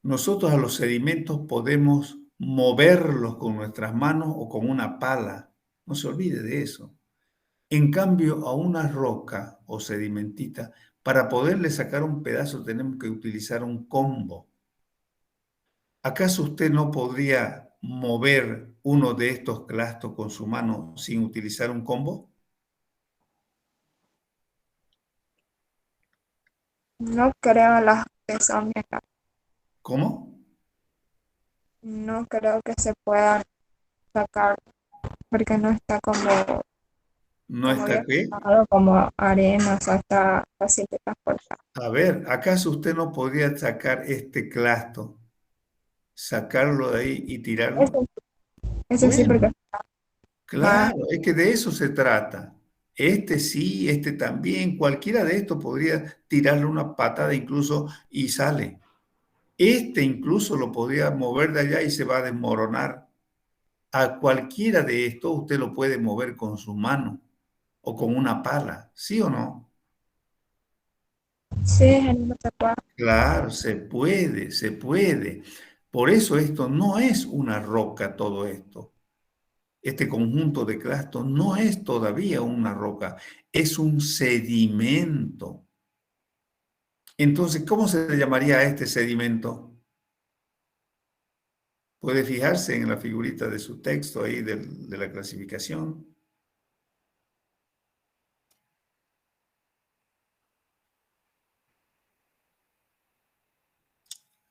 Nosotros a los sedimentos podemos moverlos con nuestras manos o con una pala. No se olvide de eso. En cambio, a una roca o sedimentita, para poderle sacar un pedazo tenemos que utilizar un combo. ¿Acaso usted no podría mover uno de estos clastos con su mano sin utilizar un combo? No creo las que son bien grandes. ¿Cómo? No creo que se puedan sacar porque no está ¿No como está bien qué? formado, como arena, o sea, está fácil de transportar. A ver, ¿acaso usted no podría sacar este clasto, sacarlo de ahí y tirarlo? Ese, ese sí, Bueno, porque más, claro, es que de eso se trata. Este sí, este también, cualquiera de estos podría tirarle una patada incluso y sale. Este incluso lo podría mover de allá y se va a desmoronar. A cualquiera de estos usted lo puede mover con su mano o con una pala, ¿sí o no? sí, no se puede. Claro, se puede, se puede. Por eso esto no es una roca, todo esto. Este conjunto de clastos no es todavía una roca, es un sedimento. Entonces, ¿cómo se le llamaría a este sedimento? Puede fijarse en la figurita de su texto ahí de la clasificación.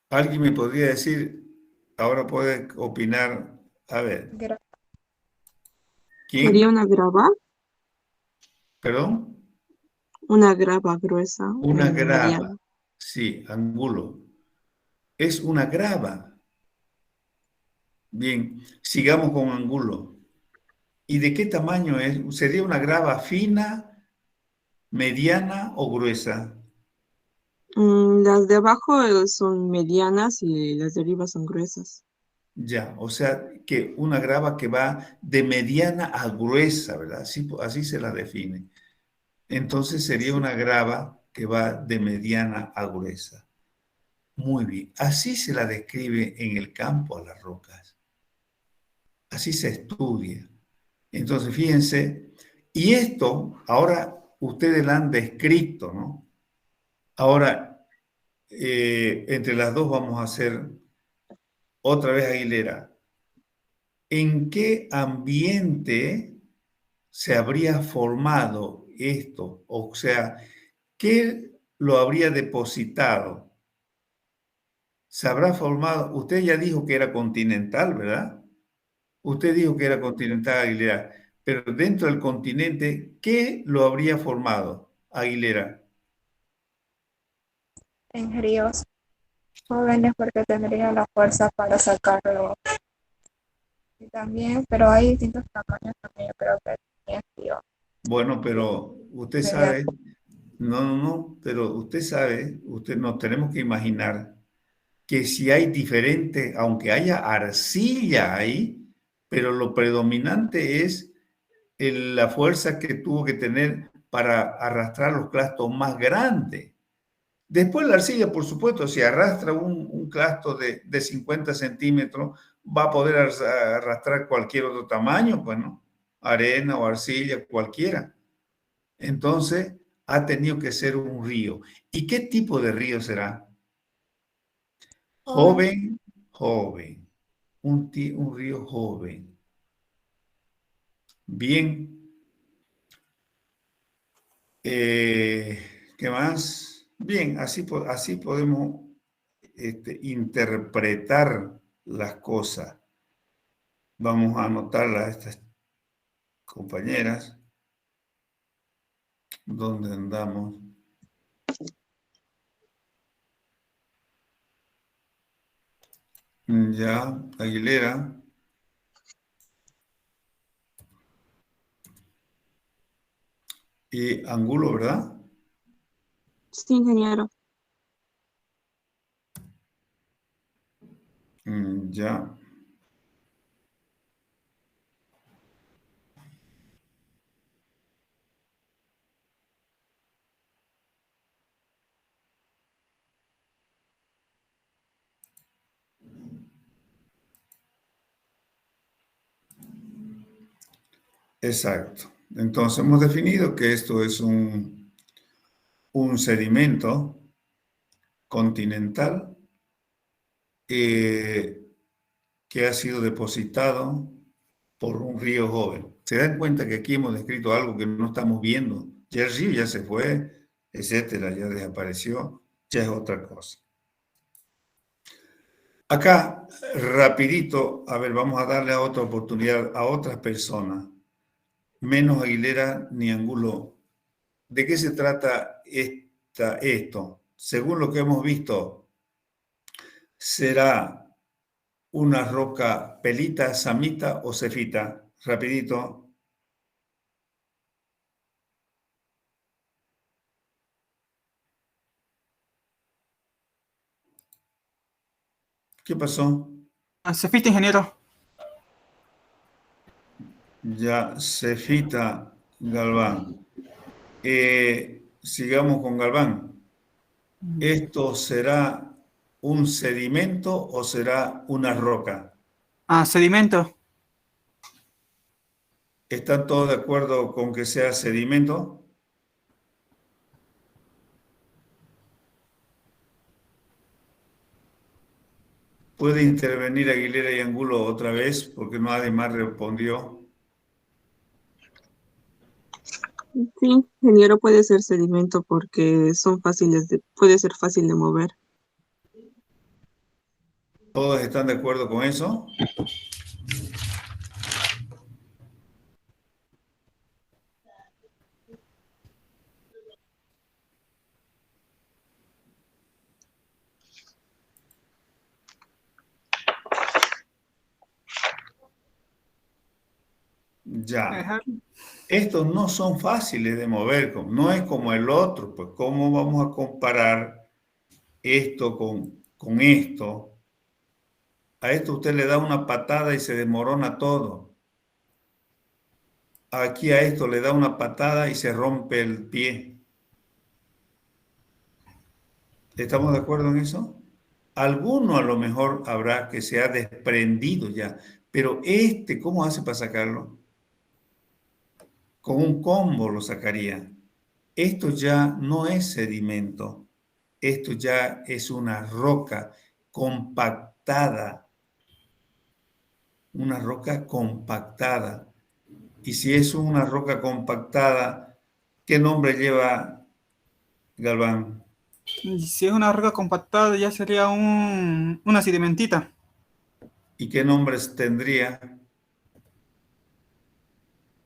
¿Alguien me podría decir, ahora puede opinar, a ver, Sería ¿quién? ¿Perdón? una grava gruesa Una o grava, mediana. sí, angulo. Es una grava. Bien, sigamos con angulo. ¿Y de qué tamaño es? ¿Sería una grava fina, mediana o gruesa? Las de abajo son medianas y las de arriba son gruesas. Ya, o sea, que una grava que va de mediana a gruesa, ¿verdad? Así se la define. Entonces sería Sí. una grava que va de mediana a gruesa. Muy bien. Así se la describe en el campo a las rocas. Así se estudia. Entonces, fíjense, y esto ahora ustedes la han descrito, ¿no? Ahora, entre las dos vamos a hacer otra vez Aguilera. ¿En qué ambiente se habría formado esto? O sea, ¿qué lo habría depositado? Se habrá formado, usted ya dijo que era continental, ¿verdad? Usted dijo que era continental Aguilera, pero dentro del continente, ¿qué lo habría formado Aguilera? En ríos jóvenes porque tendría la fuerza para sacarlo. Y también, pero hay distintos tamaños también, yo creo que en ríos. Bueno, pero usted sabe, no, pero usted sabe, usted nos tenemos que imaginar que si hay diferente, aunque haya arcilla ahí, pero lo predominante es la fuerza que tuvo que tener para arrastrar los clastos más grandes. Después la arcilla, por supuesto, si arrastra un clasto de 50 centímetros, va a poder arrastrar cualquier otro tamaño, pues, ¿no? Arena o arcilla, cualquiera. Entonces, ha tenido que ser un río. ¿Y qué tipo de río será? Joven, joven. Un río joven. Bien. ¿Qué más? Bien, así podemos interpretar las cosas. Vamos a anotarlas a estas compañeras. ¿Dónde andamos? Ya, Aguilera. Y Angulo, ¿verdad? Sí, ingeniero. Ya. Exacto. Entonces hemos definido que esto es un sedimento continental que ha sido depositado por un río joven. Se dan cuenta que aquí hemos descrito algo que no estamos viendo. Ya el río ya se fue, etcétera, ya desapareció, ya es otra cosa. Acá, rapidito, a ver, vamos a darle a otra oportunidad a otras personas, menos Aguilera ni Angulo. ¿De qué se trata esto? Según lo que hemos visto, ¿será una roca pelita, samita o cefita? Rapidito. ¿Qué pasó? Cefita, ingeniero. Ya, cefita, Galván. Sigamos con Galván. ¿Esto será un sedimento o será una roca? Sedimento. ¿Están todos de acuerdo con que sea sedimento? ¿Puede intervenir Aguilera y Angulo otra vez? Porque nadie más respondió. Sí, ingeniero, puede ser sedimento porque son fáciles puede ser fácil de mover. ¿Todos están de acuerdo con eso? Ya. Estos no son fáciles de mover, no es como el otro, pues ¿cómo vamos a comparar esto con esto? A esto usted le da una patada y se desmorona todo. Aquí a esto le da una patada y se rompe el pie. ¿Estamos de acuerdo en eso? Alguno a lo mejor habrá que se ha desprendido ya, pero ¿cómo hace para sacarlo? Con un combo lo sacaría. Esto ya no es sedimento, esto ya es una roca compactada, una roca compactada. Y si es una roca compactada, ¿qué nombre lleva Galván? Y si es una roca compactada, ya sería una sedimentita. ¿Y qué nombres tendría?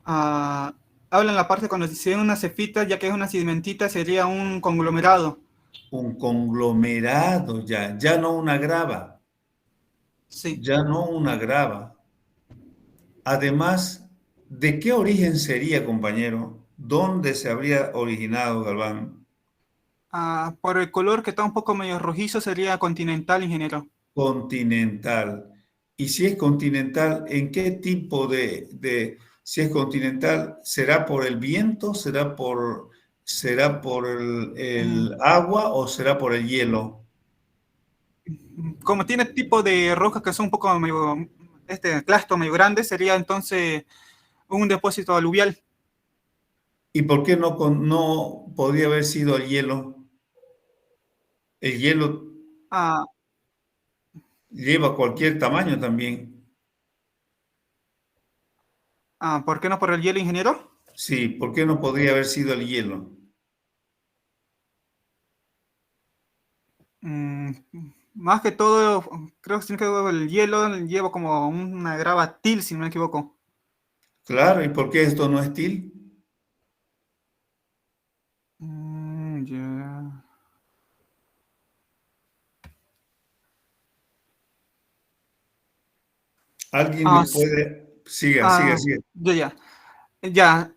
Ah, habla en la parte cuando dice una cefita, ya que es una sedimentita, sería un conglomerado. Un conglomerado ya, ya no una grava, Sí. ya no una grava. Además, ¿de qué origen sería, compañero? ¿Dónde se habría originado, Galván? Por el color que está un poco medio rojizo, sería continental, ingeniero. Continental. Y si es continental, ¿en qué tipo si es continental, será por el viento, será por Mm, el agua o será por el hielo? Como tiene tipo de rocas que son un poco medio, clasto medio grande, sería entonces un depósito aluvial. ¿Y por qué no podría haber sido el hielo? El hielo Ah, lleva cualquier tamaño también. ¿Por qué no por el hielo, ingeniero? Sí, ¿por qué no podría haber sido el hielo? Mm, Más que todo, creo que tiene que ver el hielo, lleva como una grava til, si no me equivoco. Claro, ¿y por qué esto no es til? Ya. ¿Alguien Ah, me puede...? Siga, siga, ah, siga. ya. Ya,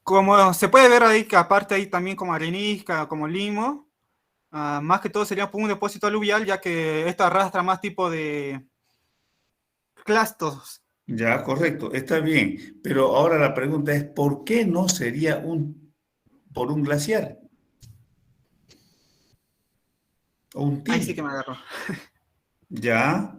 como se puede ver ahí que aparte hay también como arenisca, como limo, más que todo sería un depósito aluvial, ya que esto arrastra más tipo de clastos. Ya, correcto, está bien. Pero ahora la pregunta es, ¿por qué no sería por un glaciar o un Ahí sí que til? me agarró. Ya,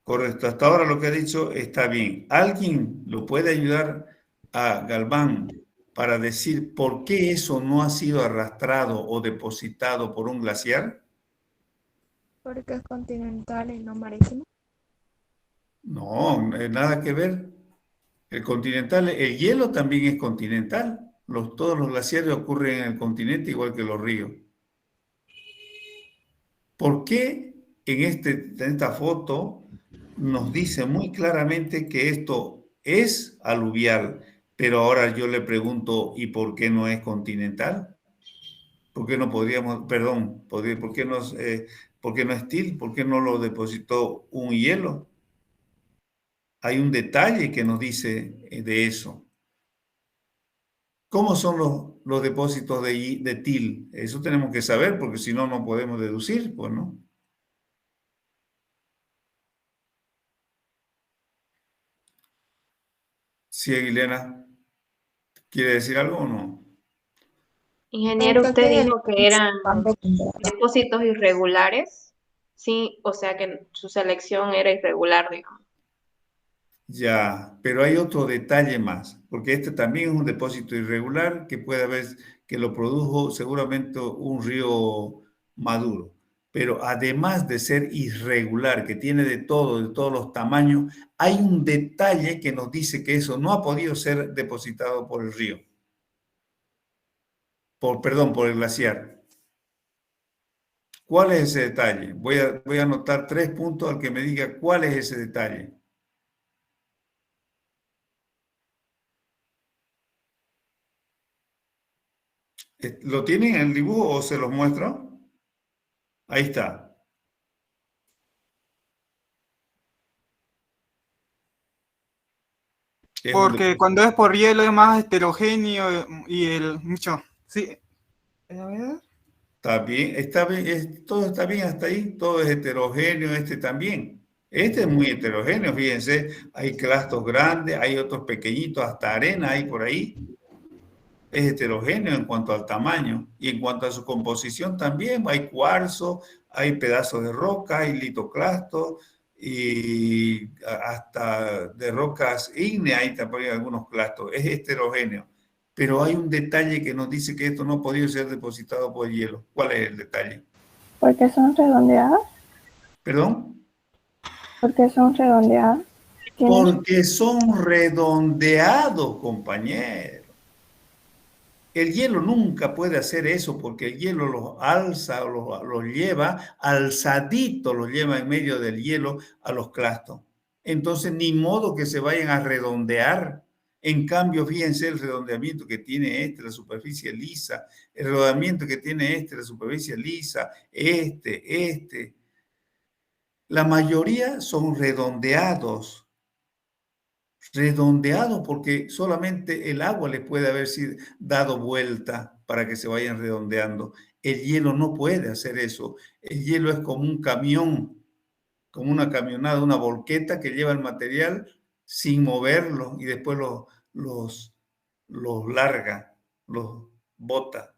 correcto. Hasta ahora lo que ha dicho está bien. ¿Alguien lo puede ayudar a Galván para decir por qué eso no ha sido arrastrado o depositado por un glaciar? Porque es continental y no marítimo. No, nada que ver. El continental, el hielo también es continental. Todos los glaciares ocurren en el continente igual que los ríos. ¿Por qué en esta foto nos dice muy claramente que esto es aluvial? Pero ahora yo le pregunto, ¿y por qué no es continental? ¿Por qué no podríamos, perdón, por qué no es til? ¿Por qué no lo depositó un hielo? Hay un detalle que nos dice de eso. ¿Cómo son los depósitos de til? Eso tenemos que saber porque si no, no podemos deducir, pues, ¿no? Sí, Aguilera, ¿quiere decir algo o no? Ingeniero, Ahorita usted que dijo que eran cuando- depósitos irregulares. Sí, o sea que su selección era irregular, digamos. Ya, pero hay otro detalle más, porque este también es un depósito irregular que puede haber, que lo produjo seguramente un río Maduro. Pero además de ser irregular, que tiene de todo, de todos los tamaños, hay un detalle que nos dice que eso no ha podido ser depositado por el río, perdón, por el glaciar. ¿Cuál es ese detalle? Voy a anotar 3 puntos al que me diga cuál es ese detalle. ¿Lo tienen en el dibujo o se los muestro? Ahí está. Es un Porque depósito. cuando es por hielo es más heterogéneo y mucho. Sí. A ver. Está bien, todo está bien hasta ahí, todo es heterogéneo, este también. Este es muy heterogéneo, fíjense, hay clastos grandes, hay otros pequeñitos, hasta arena hay por ahí. Es heterogéneo en cuanto al tamaño y en cuanto a su composición también. Hay cuarzo, hay pedazos de roca, hay litoclastos y hasta de rocas ígneas hay también algunos clastos. Es heterogéneo. Pero hay un detalle que nos dice que esto no ha podido ser depositado por hielo. ¿Cuál es el detalle? Porque son redondeadas. ¿Perdón? Porque son redondeadas. Tienen Porque son redondeados, compañeros. El hielo nunca puede hacer eso porque el hielo los alza, los lleva alzadito, los lleva en medio del hielo a los clastos. Entonces, ni modo que se vayan a redondear. En cambio, fíjense el redondeamiento que tiene la superficie lisa, el redondeamiento que tiene la superficie lisa, este. La mayoría son redondeados porque solamente el agua les puede haber sido dado vuelta para que se vayan redondeando. El hielo no puede hacer eso. El hielo es como un camión, como una camionada, una volqueta que lleva el material sin moverlo y después los larga, los bota.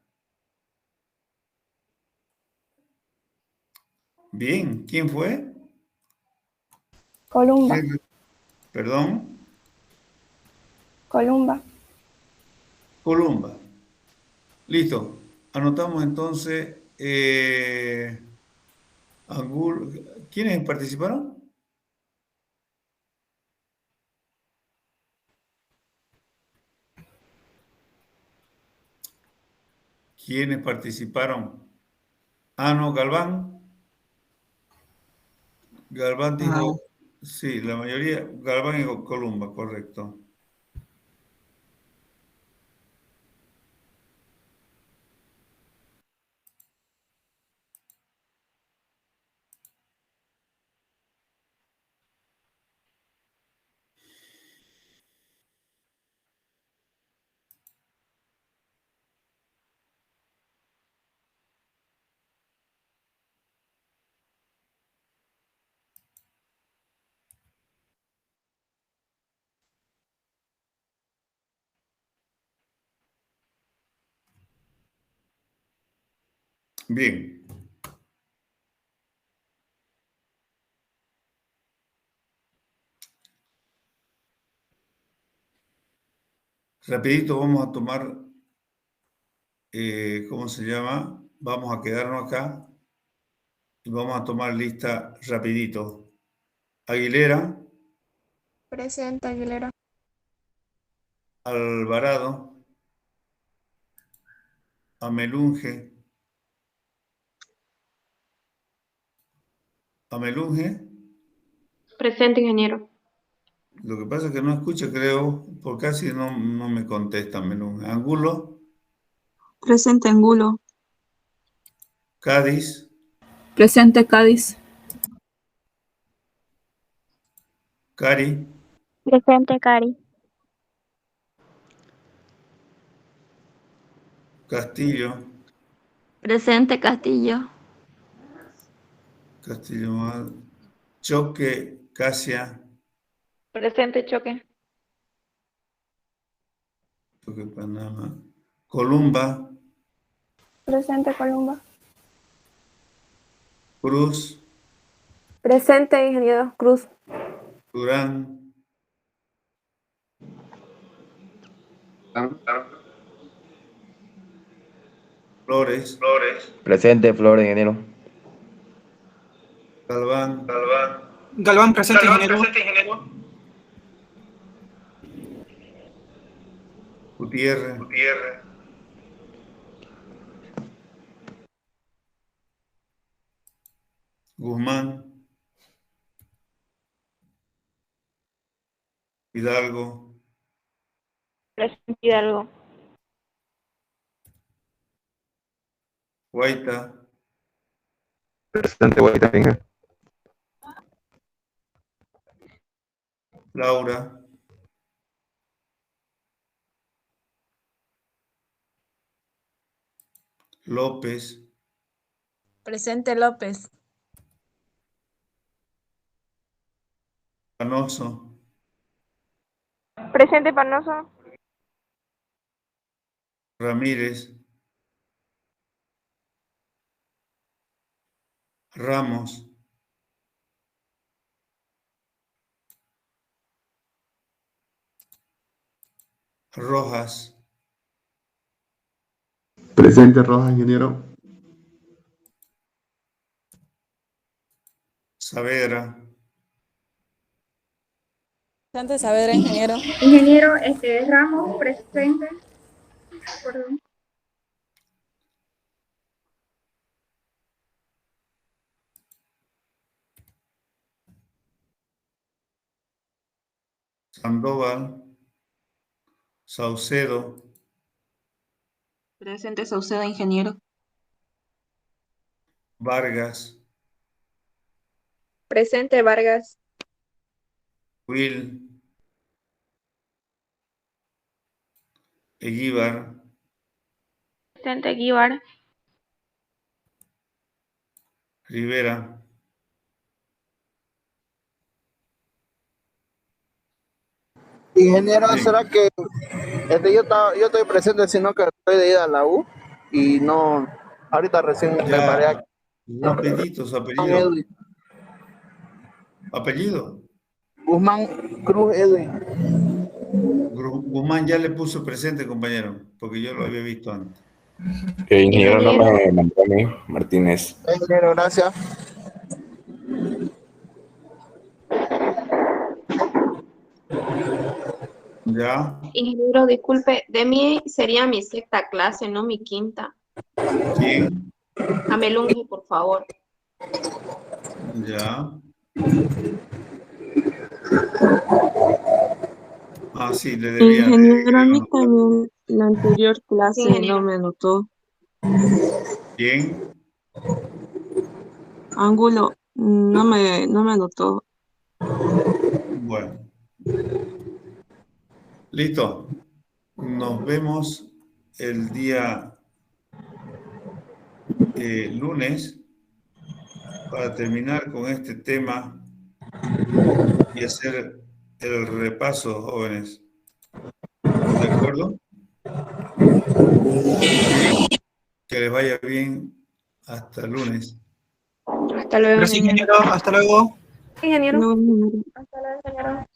Bien, ¿quién fue? Columba. Perdón. Columba. Columba. Listo. Anotamos entonces ¿quiénes participaron? ¿Quiénes participaron? Ah, no, Galván. Galván dijo, sí, la mayoría, Galván y Columba, correcto. Bien. Rapidito vamos a tomar, ¿cómo se llama? Vamos a quedarnos acá y vamos a tomar lista rapidito. Aguilera, Presente, Aguilera. Alvarado, Amelunge, Presente, ingeniero. Lo que pasa es que no escucha, creo, por casi no me contesta Amelunge. Angulo, Presente, Angulo. Cádiz, Presente, Cádiz. Cari, Presente, Cari. Castillo, Presente, Castillo. Choque, Casia, Presente, Choque. Choque, Panamá, Columba, Presente, Columba. Cruz, Presente, ingeniero Cruz. Durán, Flores, Presente, Flores, ingeniero. Galván, Galván, presente, ingeniero. Gutiérrez, Guzmán, Hidalgo, Presente, Hidalgo. Guaita, Presente, Guaita, ingeniero. Laura, López, Presente, López. Panoso, Presente, Panoso. Ramírez, Ramos, Rojas, Presente, Rojas, ingeniero. Saavedra, Presente, Saavedra, ingeniero. Ingeniero, Ramos, presente. Perdón. Sandoval, Saucedo, Presente Saucedo, ingeniero. Vargas, Presente Vargas. Will, Eguíbar, Presente Guíbar. Rivera, Ingeniero, sí. ¿será que yo estoy presente, sino que estoy de ida a la U y no, ahorita recién me paré Ya, aquí. su apellido, su Guzmán apellido. Edwin. ¿Apellido? Guzmán Cruz Edwin. Guzmán ya le puso presente, compañero, porque yo lo había visto antes. Ingeniero, no Ingeniero. me mandó a mí, Martínez. Ingeniero, gracias. Ya, Ingeniero, disculpe, de mí sería mi sexta clase, no mi quinta. ¿quién? Amelunge, por favor. Ya. Ah, sí, le debía. Ingeniero, a mí también la anterior clase ingeniero. no me notó. ¿Quién? Ángulo, no me anotó. Bueno. Listo. Nos vemos el día lunes para terminar con este tema y hacer el repaso, jóvenes. ¿De acuerdo? Que les vaya bien. Hasta el lunes. Hasta luego, Gracias, ingeniero. ingeniero. Hasta luego. Ingeniero. No, ingeniero. Hasta luego, ingeniero.